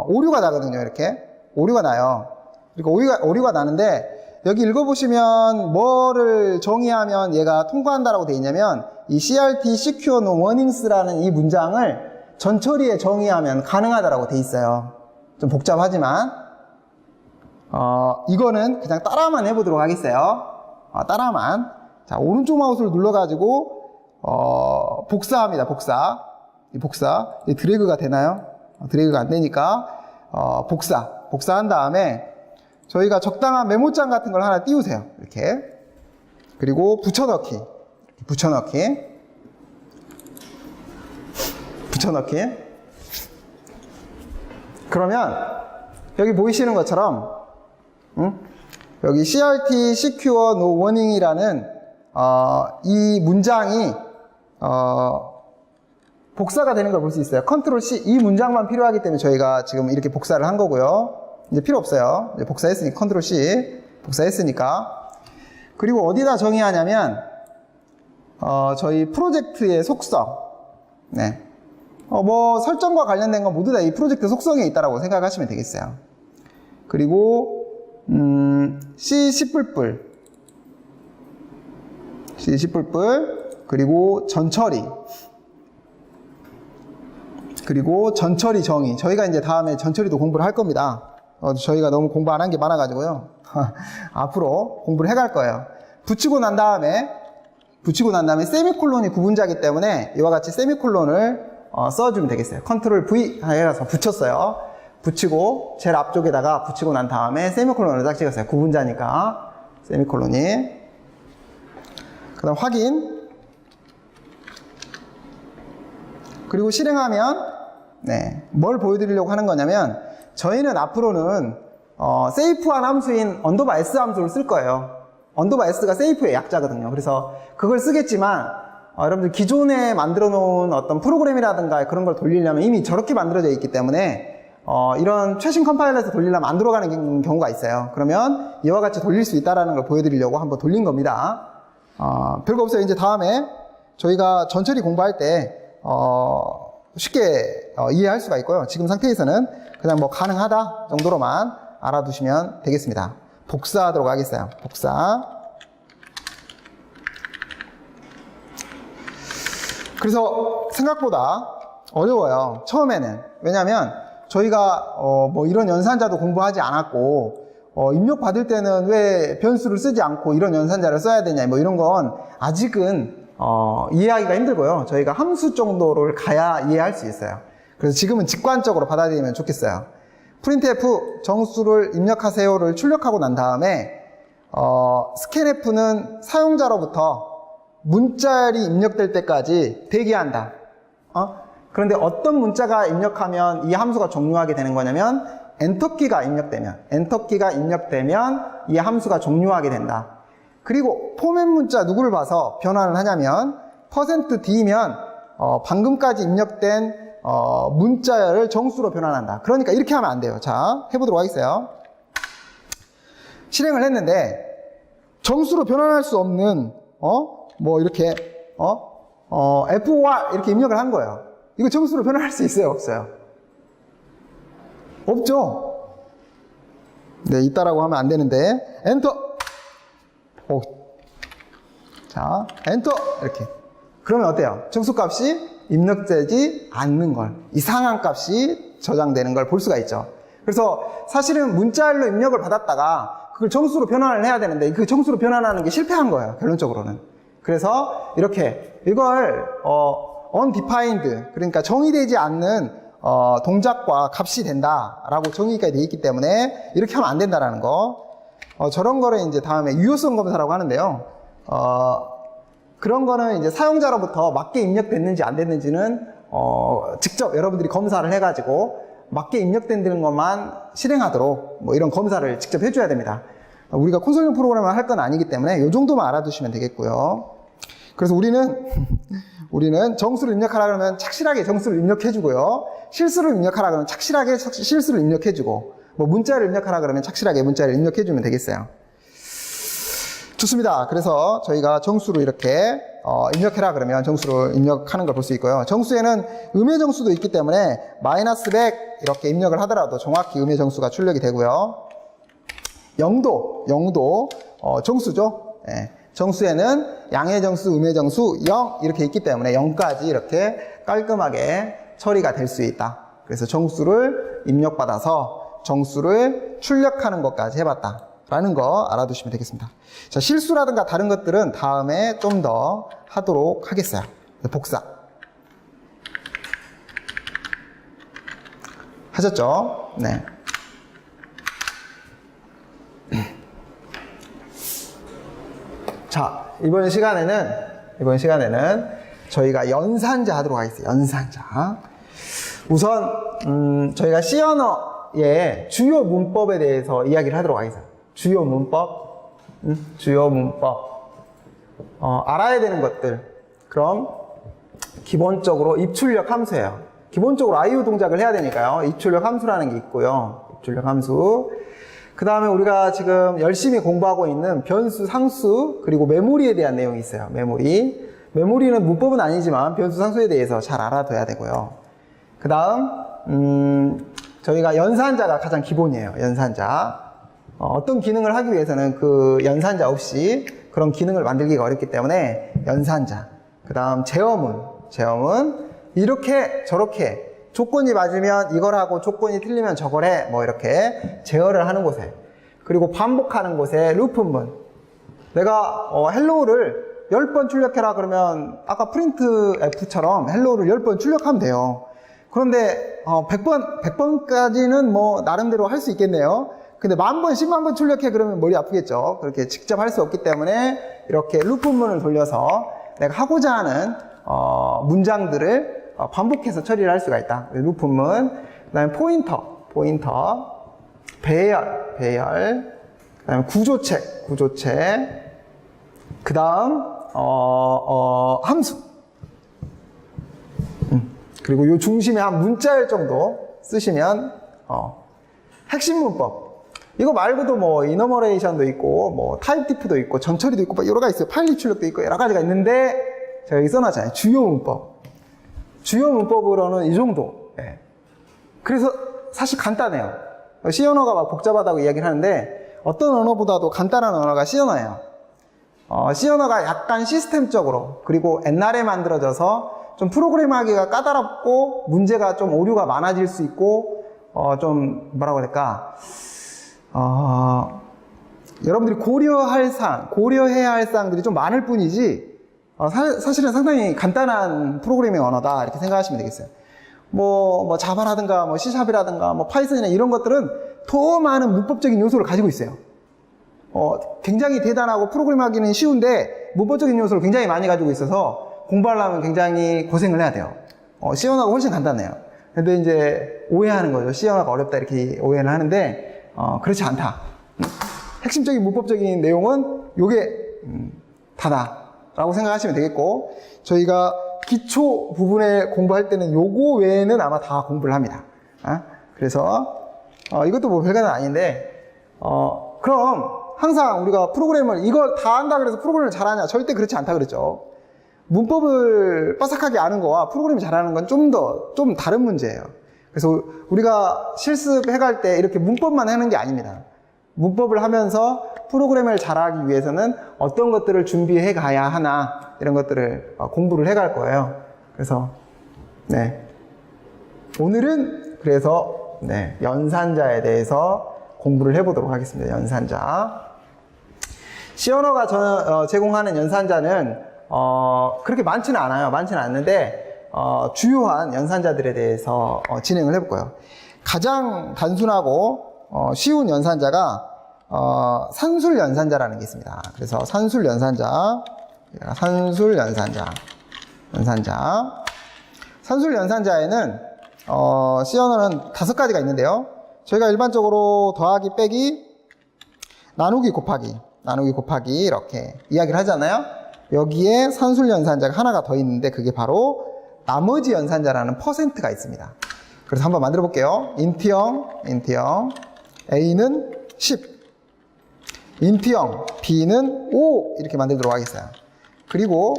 오류가 나거든요. 이렇게 오류가 나요. 그리고 오류가 나는데 여기 읽어보시면 뭐를 정의하면 얘가 통과한다라고 되어 있냐면 이 CRT Secure No Warnings라는 이 문장을 전처리에 정의하면 가능하다라고 되어 있어요. 좀 복잡하지만 이거는 그냥 따라만 해보도록 하겠어요. 따라만. 자, 오른쪽 마우스를 눌러가지고 복사합니다. 복사. 이 드래그가 되나요? 드래그가 안 되니까 복사한 다음에 저희가 적당한 메모장 같은 걸 하나 띄우세요. 이렇게. 그리고 붙여넣기. 그러면 여기 보이시는 것처럼 여기 CRT Secure No Warning이라는 이 문장이 복사가 되는 걸 볼 수 있어요. 컨트롤 C 이 문장만 필요하기 때문에 저희가 지금 이렇게 복사를 한 거고요. 이제 필요 없어요. 이제 복사했으니까 컨트롤 C 복사했으니까. 그리고 어디다 정의하냐면 저희 프로젝트의 속성. 네. 뭐 설정과 관련된 건 모두 다 이 프로젝트 속성에 있다라고 생각하시면 되겠어요. 그리고 C++, 그리고 전처리, 그리고 전처리 정의. 저희가 이제 다음에 전처리도 공부를 할 겁니다. 저희가 너무 공부 안 한 게 많아가지고요. 앞으로 공부를 해갈 거예요. 붙이고 난 다음에 세미콜론이 구분자이기 때문에 이와 같이 세미콜론을 써주면 되겠어요. 컨트롤 V 해서 붙였어요. 붙이고 제일 앞쪽에다가 붙이고 난 다음에 세미콜론을 딱 찍었어요. 구분자니까 세미콜론이. 그 다음 확인. 그리고 실행하면 뭘 보여드리려고 하는 거냐면 저희는 앞으로는 세이프한 함수인 언더바 S 함수를 쓸 거예요. 언더바 S가 세이프의 약자거든요. 그래서 그걸 쓰겠지만 여러분들 기존에 만들어 놓은 어떤 프로그램이라든가 그런 걸 돌리려면 이미 저렇게 만들어져 있기 때문에 이런 최신 컴파일러에서 돌리려면 안 돌아가는 경우가 있어요. 그러면 이와 같이 돌릴 수 있다는 걸 보여드리려고 한번 돌린 겁니다. 별거 없어요. 이제 다음에 저희가 전처리 공부할 때 쉽게 이해할 수가 있고요. 지금 상태에서는 그냥 뭐 가능하다 정도로만 알아두시면 되겠습니다. 복사하도록 하겠어요. 복사. 그래서 생각보다 어려워요. 처음에는. 왜냐면 저희가 뭐 이런 연산자도 공부하지 않았고 입력 받을 때는 왜 변수를 쓰지 않고 이런 연산자를 써야 되냐 뭐 이런 건 아직은 이해하기가 힘들고요. 저희가 함수 정도를 가야 이해할 수 있어요. 그래서 지금은 직관적으로 받아들이면 좋겠어요. printf 정수를 입력하세요를 출력하고 난 다음에 scanf는 사용자로부터 문자열이 입력될 때까지 대기한다. 그런데 어떤 문자가 입력하면 이 함수가 종료하게 되는 거냐면 엔터키가 입력되면 이 함수가 종료하게 된다. 그리고 포맷 문자 누구를 봐서 변환을 하냐면 %d면 방금까지 입력된 문자열을 정수로 변환한다. 그러니까 이렇게 하면 안 돼요. 자, 해보도록 하겠어요. 실행을 했는데 정수로 변환할 수 없는 뭐 이렇게 F5R 이렇게 입력을 한 거예요. 이거 정수로 변환할 수 있어요, 없어요? 없죠? 네, 있다라고 하면 안 되는데 엔터. 자, 엔터 이렇게. 그러면 어때요? 정수값이 입력되지 않는 걸, 이상한 값이 저장되는 걸 볼 수가 있죠. 그래서 사실은 문자열로 입력을 받았다가 그걸 정수로 변환을 해야 되는데 그 정수로 변환하는 게 실패한 거예요, 결론적으로는. 그래서 이렇게 이걸 undefined, 그러니까 정의되지 않는 동작과 값이 된다라고 정의가 되어 있기 때문에 이렇게 하면 안 된다라는 거. 저런 거를 이제 다음에 유효성 검사라고 하는데요. 그런 거는 이제 사용자로부터 맞게 입력됐는지 안 됐는지는 직접 여러분들이 검사를 해가지고 맞게 입력된 것만 실행하도록 뭐 이런 검사를 직접 해줘야 됩니다. 우리가 콘솔용 프로그램을 할 건 아니기 때문에 이 정도만 알아두시면 되겠고요. 그래서 우리는 정수를 입력하라 그러면 착실하게 정수를 입력해주고요. 실수를 입력하라 그러면 착실하게 실수를 입력해주고, 뭐 문자를 입력하라 그러면 착실하게 문자를 입력해주면 되겠어요. 좋습니다. 그래서 저희가 정수로 이렇게 입력해라 그러면 정수로 입력하는 걸 볼 수 있고요. 정수에는 음의 정수도 있기 때문에 -100 이렇게 입력을 하더라도 정확히 음의 정수가 출력이 되고요. 0도 정수죠. 예. 정수에는 양의 정수, 음의 정수 0 이렇게 있기 때문에 0까지 이렇게 깔끔하게 처리가 될 수 있다. 그래서 정수를 입력받아서 정수를 출력하는 것까지 해봤다 라는 거 알아두시면 되겠습니다. 자, 실수라든가 다른 것들은 다음에 좀 더 하도록 하겠어요. 복사 하셨죠? 네. 자, 이번 시간에는 저희가 연산자 하도록 하겠습니다. 연산자. 우선 저희가 C 언어의 주요 문법에 대해서 이야기를 하도록 하겠습니다. 주요 문법, 알아야 되는 것들. 그럼 기본적으로 입출력 함수예요. 기본적으로 IO 동작을 해야 되니까요. 입출력 함수라는 게 있고요. 입출력 함수. 그 다음에 우리가 지금 열심히 공부하고 있는 변수, 상수, 그리고 메모리에 대한 내용이 있어요. 메모리는 문법은 아니지만 변수, 상수에 대해서 잘 알아둬야 되고요. 그 다음 저희가 연산자가 가장 기본이에요. 연산자. 어떤 기능을 하기 위해서는 그 연산자 없이 그런 기능을 만들기가 어렵기 때문에 연산자. 그 다음 제어문. 이렇게 저렇게 조건이 맞으면 이걸 하고 조건이 틀리면 저걸 해. 뭐 이렇게 제어를 하는 곳에. 그리고 반복하는 곳에 루프문. 내가 헬로우를 10번 출력해라 그러면 아까 프린트 F처럼 헬로우를 10번 출력하면 돼요. 그런데 100번까지는 뭐 나름대로 할 수 있겠네요. 근데 10,000번, 100,000번 출력해 그러면 머리 아프겠죠. 그렇게 직접 할 수 없기 때문에 이렇게 루프문을 돌려서 내가 하고자 하는 문장들을 반복해서 처리를 할 수가 있다. 루프문, 그 다음에 포인터, 배열, 그 다음에 구조체, 그 다음 함수. 그리고 요 중심에 한 문자열 정도 쓰시면 핵심 문법. 이거 말고도 뭐 이너머레이션도 있고 뭐 타입 디프도 있고 전처리도 있고 여러 가지 있어요. 파일 입출력도 있고 여러 가지가 있는데 제가 여기 써놨잖아요. 주요 문법으로는 이 정도. 예. 그래서 사실 간단해요. C 언어가 막 복잡하다고 이야기를 하는데 어떤 언어보다도 간단한 언어가 C 언어예요. C 언어가 약간 시스템적으로 그리고 옛날에 만들어져서 좀 프로그램하기가 까다롭고 문제가 좀 오류가 많아질 수 있고 좀 뭐라고 해야 될까, 여러분들이 고려해야 할 사항들이 좀 많을 뿐이지 사실은 상당히 간단한 프로그래밍 언어다 이렇게 생각하시면 되겠어요. 뭐 자바라든가 뭐 C샵이라든가 뭐 파이썬이나 이런 것들은 더 많은 문법적인 요소를 가지고 있어요. 굉장히 대단하고 프로그램하기는 쉬운데 문법적인 요소를 굉장히 많이 가지고 있어서 공부하려면 굉장히 고생을 해야 돼요. C 언어가 훨씬 간단해요. 근데 이제 오해하는 거죠. C 언어가 어렵다 이렇게 오해를 하는데 그렇지 않다. 핵심적인 문법적인 내용은 요게 다다라고 생각하시면 되겠고, 저희가 기초 부분에 공부할 때는 요거 외에는 아마 다 공부를 합니다. 그래서 이것도 뭐 별거는 아닌데 그럼 항상 우리가 프로그램을 이걸 다 한다 그래서 프로그램을 잘하냐? 절대 그렇지 않다 그랬죠. 문법을 빠삭하게 아는 거와 프로그램을 잘하는 건 좀 다른 문제예요. 그래서 우리가 실습해갈 때 이렇게 문법만 하는 게 아닙니다. 문법을 하면서 프로그램을 잘하기 위해서는 어떤 것들을 준비해 가야 하나, 이런 것들을 공부를 해갈 거예요. 그래서 네, 오늘은 그래서 네, 연산자에 대해서 공부를 해보도록 하겠습니다. 연산자. C 언어가 제공하는 연산자는 그렇게 많지는 않아요. 많지는 않는데 주요한 연산자들에 대해서 진행을 해볼 거예요. 가장 단순하고 쉬운 연산자가 산술 연산자라는 게 있습니다. 그래서 산술 연산자, 산술 연산자에는 C 언어는 5가지가 있는데요. 저희가 일반적으로 더하기, 빼기, 나누기, 곱하기 이렇게 이야기를 하잖아요. 여기에 산술 연산자가 하나가 더 있는데 그게 바로 나머지 연산자라는 퍼센트가 있습니다. 그래서 한번 만들어 볼게요. 인트형 A는 10, 인트형 B는 5 이렇게 만들도록 하겠어요. 그리고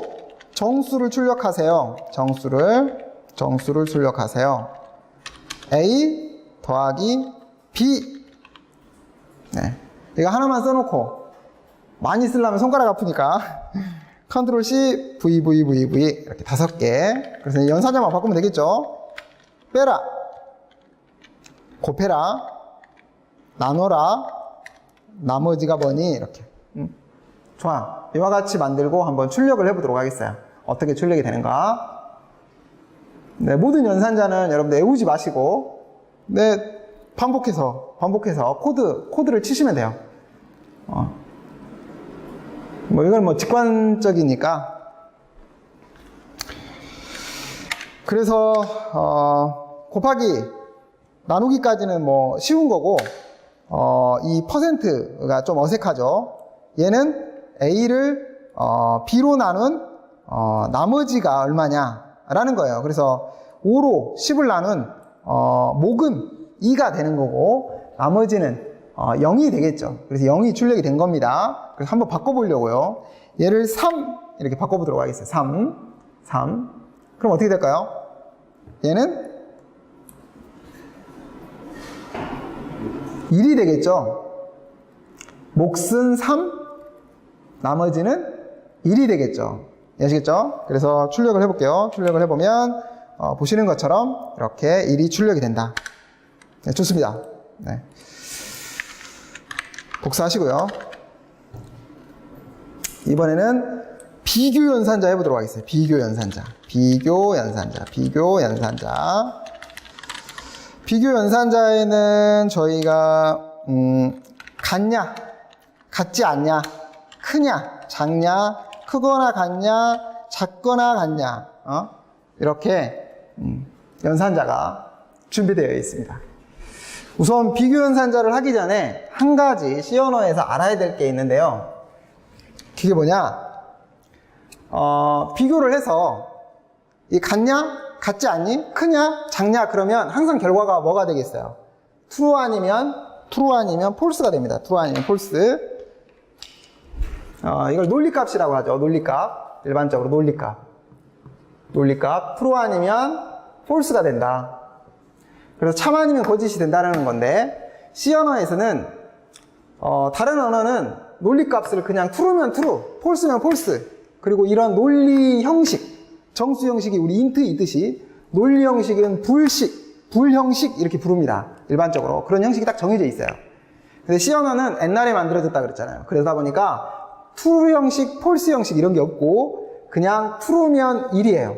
정수를 출력하세요. 정수를 출력하세요. A 더하기 B. 네, 이거 하나만 써놓고 많이 쓰려면 손가락 아프니까 컨트롤 C, V 이렇게 5개. 그래서 연산자만 바꾸면 되겠죠. 빼라, 곱해라, 나눠라, 나머지가 뭐니? 이렇게. 좋아. 이와 같이 만들고 한번 출력을 해보도록 하겠어요. 어떻게 출력이 되는가? 네, 모든 연산자는 여러분들 외우지 마시고, 네, 반복해서 코드를 치시면 돼요. 이건 직관적이니까. 그래서 곱하기, 나누기까지는 쉬운 거고, 이 퍼센트가 좀 어색하죠. 얘는 A를 B로 나눈 나머지가 얼마냐라는 거예요. 그래서 5로 10을 나눈 목은 2가 되는 거고, 나머지는 0이 되겠죠. 그래서 0이 출력이 된 겁니다. 그래서 한번 바꿔보려고요. 얘를 3 이렇게 바꿔보도록 하겠어요. 3. 그럼 어떻게 될까요? 얘는 1이 되겠죠. 몫은 3, 나머지는 1이 되겠죠. 아시겠죠? 그래서 출력을 해볼게요. 출력을 해보면 보시는 것처럼 이렇게 1이 출력이 된다. 네, 좋습니다. 네. 복사하시고요. 이번에는 비교 연산자 해보도록 하겠습니다. 비교 연산자에는 저희가 같냐, 같지 않냐, 크냐, 작냐, 크거나 같냐, 작거나 같냐, 이렇게 연산자가 준비되어 있습니다. 우선 비교 연산자를 하기 전에 한 가지 C 언어에서 알아야 될 게 있는데요. 그게 뭐냐? 비교를 해서 이 같냐, 같지 않니, 크냐, 작냐 그러면 항상 결과가 뭐가 되겠어요? true 아니면 false가 됩니다. true 아니면 false. 이걸 논리값이라고 하죠. 논리값. 일반적으로 논리값. true 아니면 false가 된다. 그래서 참 아니면 거짓이 된다는 건데, C 언어에서는 다른 언어는 논리값을 그냥 true면 true, false면 false, 그리고 이런 논리 형식, 정수 형식이 우리 int 있듯이 논리 형식은 불 형식 이렇게 부릅니다. 일반적으로 그런 형식이 딱 정해져 있어요. 근데 C 언어는 옛날에 만들어졌다 그랬잖아요. 그러다 보니까 true 형식, false 형식 이런 게 없고 그냥 true면 1이에요.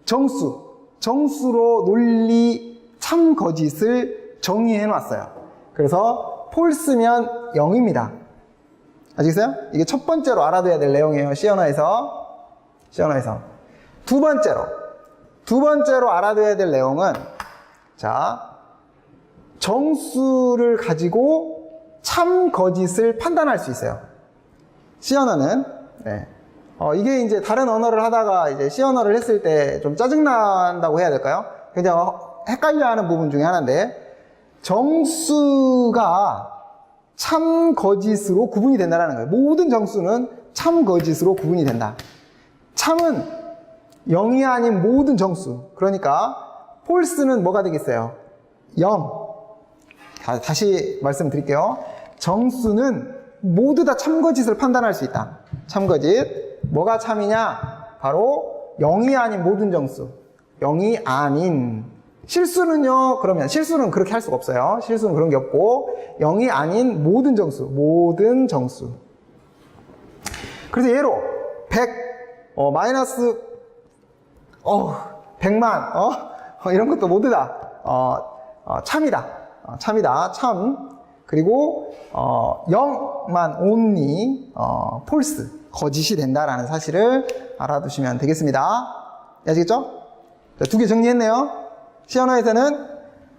정수로 논리 참 거짓을 정의해 놨어요. 그래서 false면 0입니다. 아시겠어요? 이게 첫 번째로 알아둬야 될 내용이에요. C 언어에서. 두 번째로 알아둬야 될 내용은, 자, 정수를 가지고 참 거짓을 판단할 수 있어요. C 언어는, 네. 이게 이제 다른 언어를 하다가 이제 C 언어를 했을 때 좀 짜증난다고 해야 될까요? 그냥 헷갈려 하는 부분 중에 하나인데, 정수가 참 거짓으로 구분이 된다는 거예요. 모든 정수는 참 거짓으로 구분이 된다. 참은 0이 아닌 모든 정수. 그러니까 false는 뭐가 되겠어요? 0. 다시 말씀드릴게요. 정수는 모두 다 참거짓을 판단할 수 있다. 참거짓. 뭐가 참이냐? 바로 0이 아닌 모든 정수. 0이 아닌. 실수는요, 그러면 실수는 그렇게 할 수가 없어요. 실수는 그런 게 없고 0이 아닌 모든 정수. 그래서 예로 100, 마이너스 100만, 이런 것도 모두 다 참이다. 참. 그리고 0만 only false, 거짓이 된다라는 사실을 알아두시면 되겠습니다. 아시겠죠? 두 개 정리했네요. C 언어에서는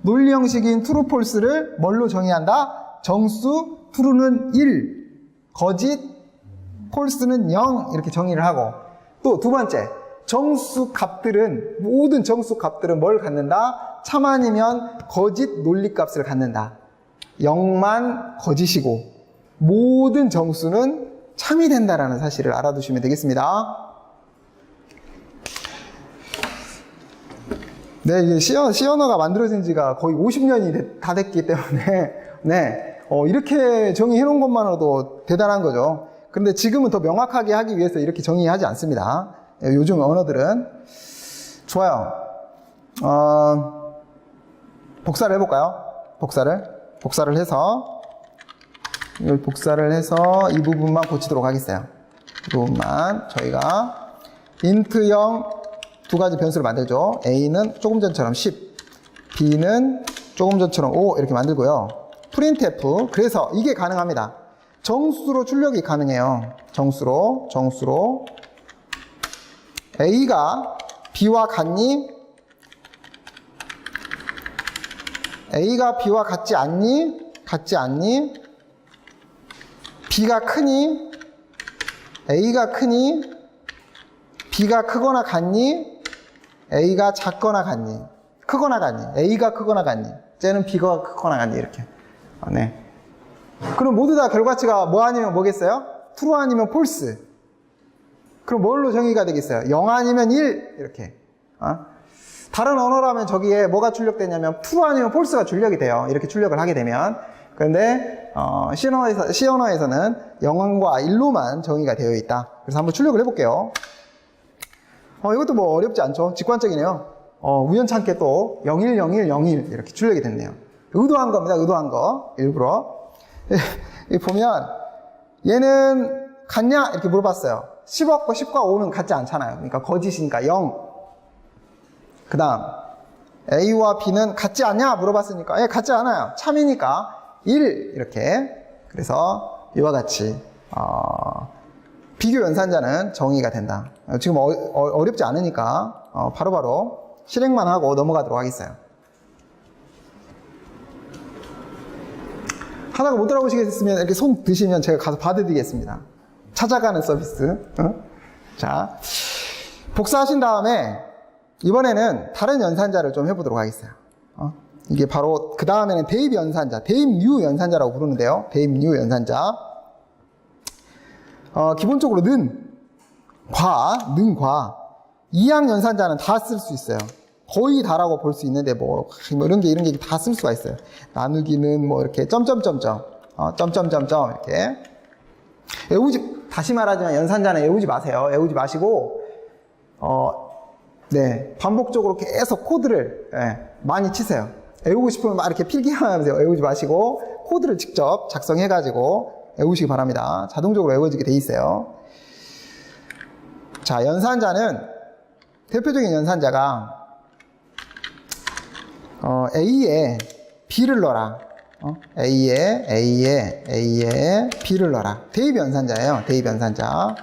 논리 형식인 true, false를 뭘로 정의한다? 정수, true는 1, 거짓, false는 0 이렇게 정의를 하고, 또 두 번째, 모든 정수 값들은 뭘 갖는다? 참 아니면 거짓 논리값을 갖는다. 0만 거짓이고 모든 정수는 참이 된다라는 사실을 알아두시면 되겠습니다. 네, 이게 C 언어가 만들어진 지가 거의 50년이 다 됐기 때문에, 네, 이렇게 정의해 놓은 것만으로도 대단한 거죠. 그런데 지금은 더 명확하게 하기 위해서 이렇게 정의하지 않습니다. 요즘 언어들은. 좋아요. 복사를 해볼까요? 복사를 해서 이 부분만 고치도록 하겠어요. 이 부분만 저희가 int형 두 가지 변수를 만들죠. A는 조금 전처럼 10, B는 조금 전처럼 5 이렇게 만들고요. printf, 그래서 이게 가능합니다. 정수로 출력이 가능해요. 정수로 A가 B와 같니? A가 B와 같지 않니? B가 크니? A가 크니? B가 크거나 같니? A가 작거나 같니? A가 크거나 같니? 쟤는 B가 크거나 같니? 이렇게. 네. 그럼 모두 다 결과치가 뭐 아니면 뭐겠어요? true 아니면 false. 그럼 뭘로 정의가 되겠어요? 0 아니면 1 이렇게. 다른 언어라면 저기에 뭐가 출력되냐면 true 아니면 false가 출력이 돼요. 이렇게 출력을 하게 되면. 그런데 C 언어에서는 0과 1로만 정의가 되어 있다. 그래서 한번 출력을 해볼게요. 이것도 뭐 어렵지 않죠? 직관적이네요. 우연찮게 또 01, 01, 01 이렇게 출력이 됐네요. 의도한 겁니다. 의도한 거. 일부러. 보면 얘는 같냐? 이렇게 물어봤어요. 10과 5는 같지 않잖아요. 그러니까 거짓이니까 0. 그 다음 A와 B는 같지 않냐? 물어봤으니까 같지 않아요. 참이니까 1 이렇게. 그래서 이와 같이 비교 연산자는 정의가 된다. 지금 어렵지 않으니까 바로바로 실행만 하고 넘어가도록 하겠어요. 하다가 못 알아보시겠으면 이렇게 손 드시면 제가 가서 봐드리겠습니다. 찾아가는 서비스. 자, 복사하신 다음에 이번에는 다른 연산자를 좀 해보도록 하겠어요. 이게 바로 그 다음에는 대입 연산자, 대입 new 연산자라고 부르는데요. 대입 new 연산자. 기본적으로 는, 과, 이항 연산자는 다 쓸 수 있어요. 거의 다라고 볼 수 있는데 뭐 이런 게 다 쓸 수가 있어요. 나누기는 뭐 이렇게 점점점점 이렇게 다시 말하지만 연산자는 외우지 마세요. 외우지 마시고 반복적으로 계속 코드를 많이 치세요. 외우고 싶으면 막 이렇게 필기하면서 외우지 마시고 코드를 직접 작성해 가지고 외우시기 바랍니다. 자동적으로 외워지게 돼 있어요. 자, 연산자는 대표적인 연산자가 A에 B를 넣어라. A에 B를 넣어라. 대입 연산자예요. 대입 연산자.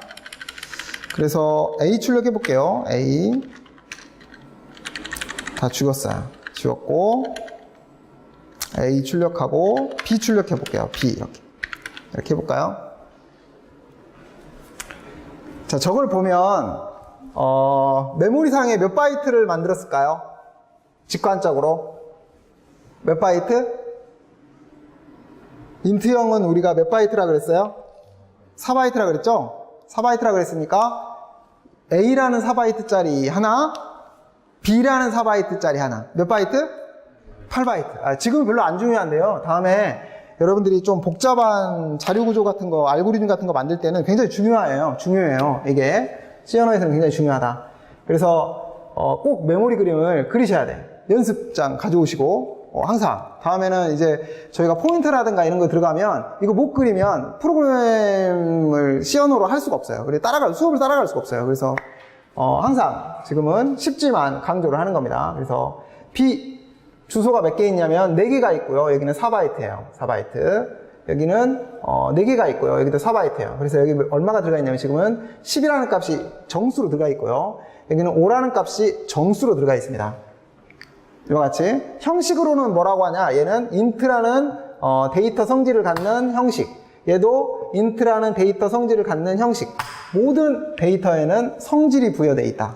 그래서 A 출력해 볼게요. A 다 죽었어요. 지웠고 A 출력하고 B 출력해 볼게요. B 이렇게 해볼까요? 자, 저걸 보면 메모리상에 몇 바이트를 만들었을까요? 직관적으로 몇 바이트? 인트형은 우리가 몇 바이트라 그랬어요? 4바이트라 그랬죠? 4바이트라 그랬으니까 A라는 4바이트짜리 하나, B라는 4바이트짜리 하나. 몇 바이트? 8바이트. 지금은 별로 안 중요한데요. 다음에 여러분들이 좀 복잡한 자료구조 같은 거, 알고리즘 같은 거 만들 때는 굉장히 중요해요. 이게 C 언어에서는 굉장히 중요하다. 그래서 꼭 메모리 그림을 그리셔야 돼. 연습장 가져오시고 항상 다음에는 이제 저희가 포인터라든가 이런 거 들어가면 이거 못 그리면 프로그램을 C 언어로 할 수가 없어요. 그래서 수업을 따라갈 수가 없어요. 그래서 항상 지금은 쉽지만 강조를 하는 겁니다. 그래서 B 주소가 몇 개 있냐면 4개가 있고요. 여기는 4바이트예요. 4바이트. 여기는 4개가 있고요. 여기도 4바이트예요. 그래서 여기 얼마가 들어가 있냐면 지금은 10이라는 값이 정수로 들어가 있고요. 여기는 5라는 값이 정수로 들어가 있습니다. 이와 같이 형식으로는 뭐라고 하냐? 얘는 int라는 데이터 성질을 갖는 형식, 얘도 int라는 데이터 성질을 갖는 형식. 모든 데이터에는 성질이 부여되어 있다.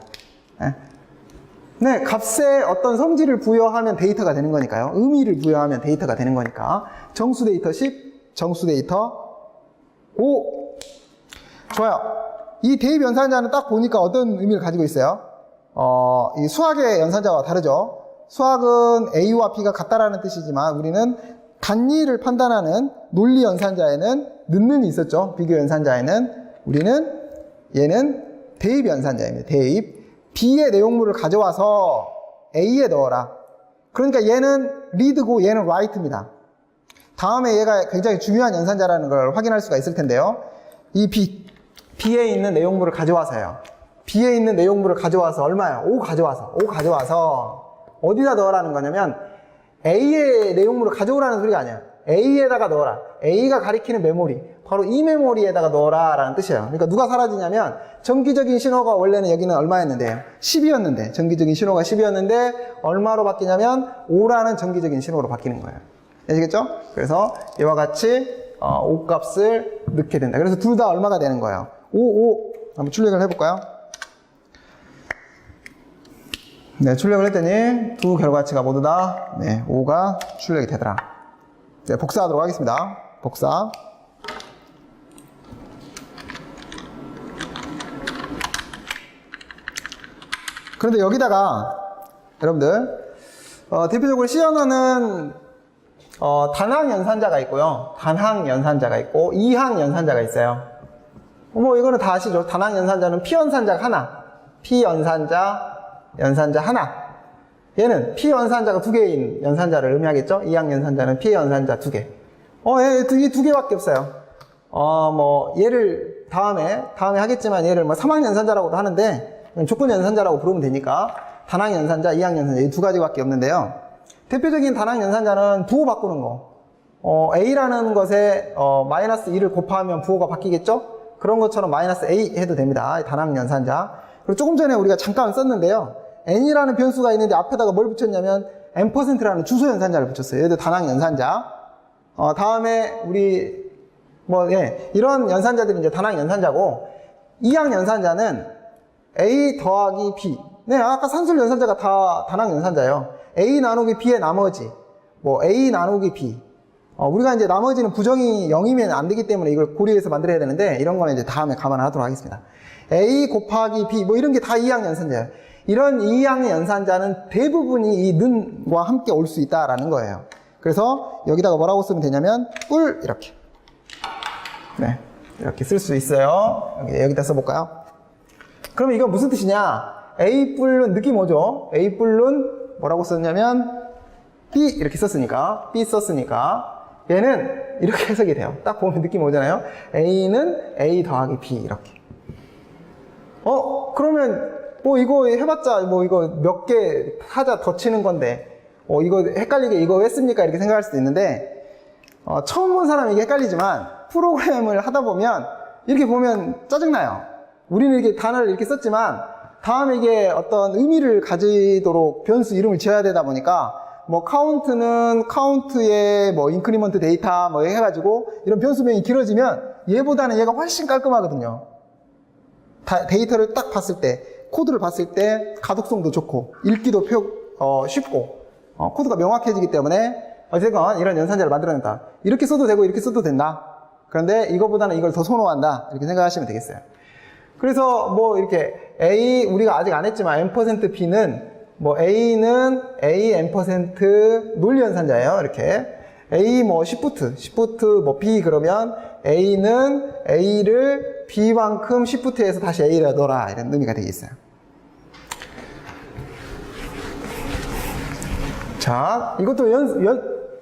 네, 값에 어떤 성질을 부여하면 데이터가 되는 거니까요. 의미를 부여하면 데이터가 되는 거니까. 정수 데이터 10, 정수 데이터 5. 좋아요. 이 대입 연산자는 딱 보니까 어떤 의미를 가지고 있어요? 이 수학의 연산자와 다르죠. 수학은 A와 B가 같다라는 뜻이지만 우리는 간이를 판단하는 논리 연산자에는 는이 있었죠. 비교 연산자에는 얘는 대입 연산자입니다. 대입. B의 내용물을 가져와서 A에 넣어라. 그러니까 얘는 read고 얘는 write입니다. 다음에 얘가 굉장히 중요한 연산자라는 걸 확인할 수가 있을 텐데요. 이 B에 있는 내용물을 가져와서요. B에 있는 내용물을 가져와서 얼마야? 5 가져와서 어디다 넣으라는 거냐면 A의 내용물을 가져오라는 소리가 아니야. A에다가 넣어라. A가 가리키는 메모리, 바로 이 메모리에다가 넣어라 라는 뜻이에요. 그러니까 누가 사라지냐면 정기적인 신호가 원래는 여기는 얼마였는데요? 10이었는데 정기적인 신호가 10이었는데 얼마로 바뀌냐면 5라는 정기적인 신호로 바뀌는 거예요. 아시겠죠? 그래서 이와 같이 5 값을 넣게 된다. 그래서 둘 다 얼마가 되는 거예요? 5. 한번 출력을 해볼까요? 네, 출력을 했더니 두 결과치가 모두 다 5가 출력이 되더라. 네, 복사하도록 하겠습니다. 복사. 그런데 여기다가 여러분들 대표적으로 C 언어는 단항 연산자가 있고요. 단항 연산자가 있고 이항 연산자가 있어요. 뭐 이거는 다 아시죠? 단항 연산자는 P 연산자가 하나, P 연산자 하나. 얘는 P 연산자가 2개인 연산자를 의미하겠죠? 이항 연산자는 P 연산자 2개. 이 2개밖에 없어요. 뭐 얘를 다음에 하겠지만 얘를 뭐 3항 연산자라고도 하는데 조건 연산자라고 부르면 되니까 단항 연산자, 이항 연산자 이 2가지밖에 없는데요. 대표적인 단항 연산자는 부호 바꾸는 거. A라는 것에 마이너스 2를 곱하면 부호가 바뀌겠죠? 그런 것처럼 마이너스 A 해도 됩니다. 단항 연산자. 그리고 조금 전에 우리가 잠깐 썼는데요. n이라는 변수가 있는데 앞에다가 뭘 붙였냐면 n%라는 주소 연산자를 붙였어요. 얘도 단항 연산자. 다음에 우리 이런 연산자들이 이제 단항 연산자고, 이항 연산자는 A 더하기 B. 네, 아까 산술 연산자가 다 단항 연산자예요. A 나누기 B의 나머지, A 나누기 B. 우리가 이제 나머지는 부정이 0이면 안 되기 때문에 이걸 고려해서 만들어야 되는데, 이런 거는 이제 다음에 감안하도록 하겠습니다. A 곱하기 B, 이런 게 다 이항 연산자예요. 이런 이항 연산자는 대부분이 이 는과 함께 올 수 있다라는 거예요. 그래서 여기다가 뭐라고 쓰면 되냐면 뿔 이렇게. 네, 이렇게 쓸 수 있어요. 여기다 써볼까요? 그러면 이건 무슨 뜻이냐? A 뿔은 느낌 오죠? A 뿔은 뭐라고 썼냐면 B 이렇게 썼으니까, B 썼으니까 얘는 이렇게 해석이 돼요. 딱 보면 느낌 오잖아요? A는 A 더하기 B 이렇게. 그러면 이거 해봤자 이거 몇 개 타자 더 치는 건데 이거 헷갈리게 이거 왜 씁니까? 이렇게 생각할 수도 있는데, 처음 본 사람이 이게 헷갈리지만 프로그램을 하다 보면 이렇게 보면 짜증나요. 우리는 이렇게 단어를 이렇게 썼지만 다음에 이게 어떤 의미를 가지도록 변수 이름을 지어야 되다 보니까 뭐 카운트는 카운트의 뭐 인크리먼트 데이터 뭐 해가지고 이런 변수명이 길어지면 얘보다는 얘가 훨씬 깔끔하거든요. 데이터를 딱 봤을 때, 코드를 봤을 때 가독성도 좋고 읽기도 쉽고 코드가 명확해지기 때문에 어쨌건 이런 연산자를 만들어낸다. 이렇게 써도 되고 이렇게 써도 된다. 그런데 이거보다는 이걸 더 선호한다. 이렇게 생각하시면 되겠어요. 그래서 뭐 이렇게 A 우리가 아직 안 했지만 %B는 뭐 A는 A M% 논리 연산자예요. 이렇게 A 뭐 shift 뭐 B 그러면 A는 A를 B만큼 shift해서 다시 A를 넣어라 이런 의미가 되겠어요. 자, 이것도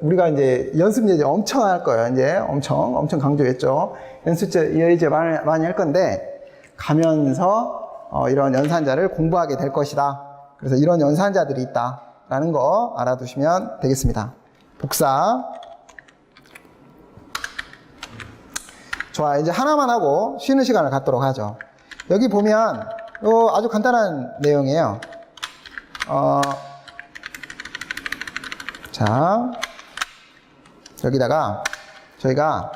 우리가 이제 연습 예제 엄청 할 거예요. 이제 엄청 강조했죠. 연습 예제 많이 할 건데 가면서 이런 연산자를 공부하게 될 것이다. 그래서 이런 연산자들이 있다라는 거 알아두시면 되겠습니다. 복사. 좋아, 이제 하나만 하고 쉬는 시간을 갖도록 하죠. 여기 보면 아주 간단한 내용이에요. 자, 여기다가 저희가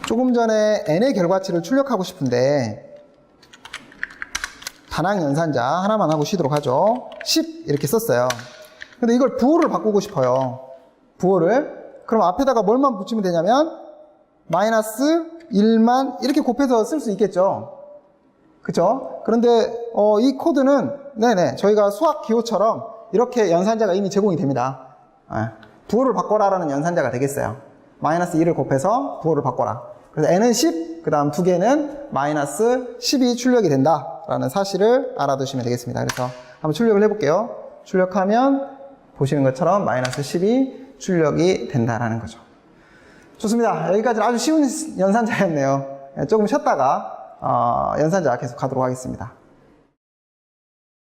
조금 전에 n의 결과치를 출력하고 싶은데 단항 연산자 하나만 하고 쉬도록 하죠. 10 이렇게 썼어요. 근데 이걸 부호를 바꾸고 싶어요. 부호를. 그럼 앞에다가 뭘만 붙이면 되냐면 마이너스 1만 이렇게 곱해서 쓸 수 있겠죠. 그쵸? 그런데 이 코드는 저희가 수학 기호처럼 이렇게 연산자가 이미 제공이 됩니다. 부호를 바꿔라라는 연산자가 되겠어요. 마이너스 1을 곱해서 부호를 바꿔라. 그래서 n은 10, 그 다음 두 개는 마이너스 10이 출력이 된다라는 사실을 알아두시면 되겠습니다. 그래서 한번 출력을 해볼게요. 출력하면 보시는 것처럼 마이너스 10이 출력이 된다라는 거죠. 좋습니다. 여기까지는 아주 쉬운 연산자였네요. 조금 쉬었다가 연산자 계속 가도록 하겠습니다.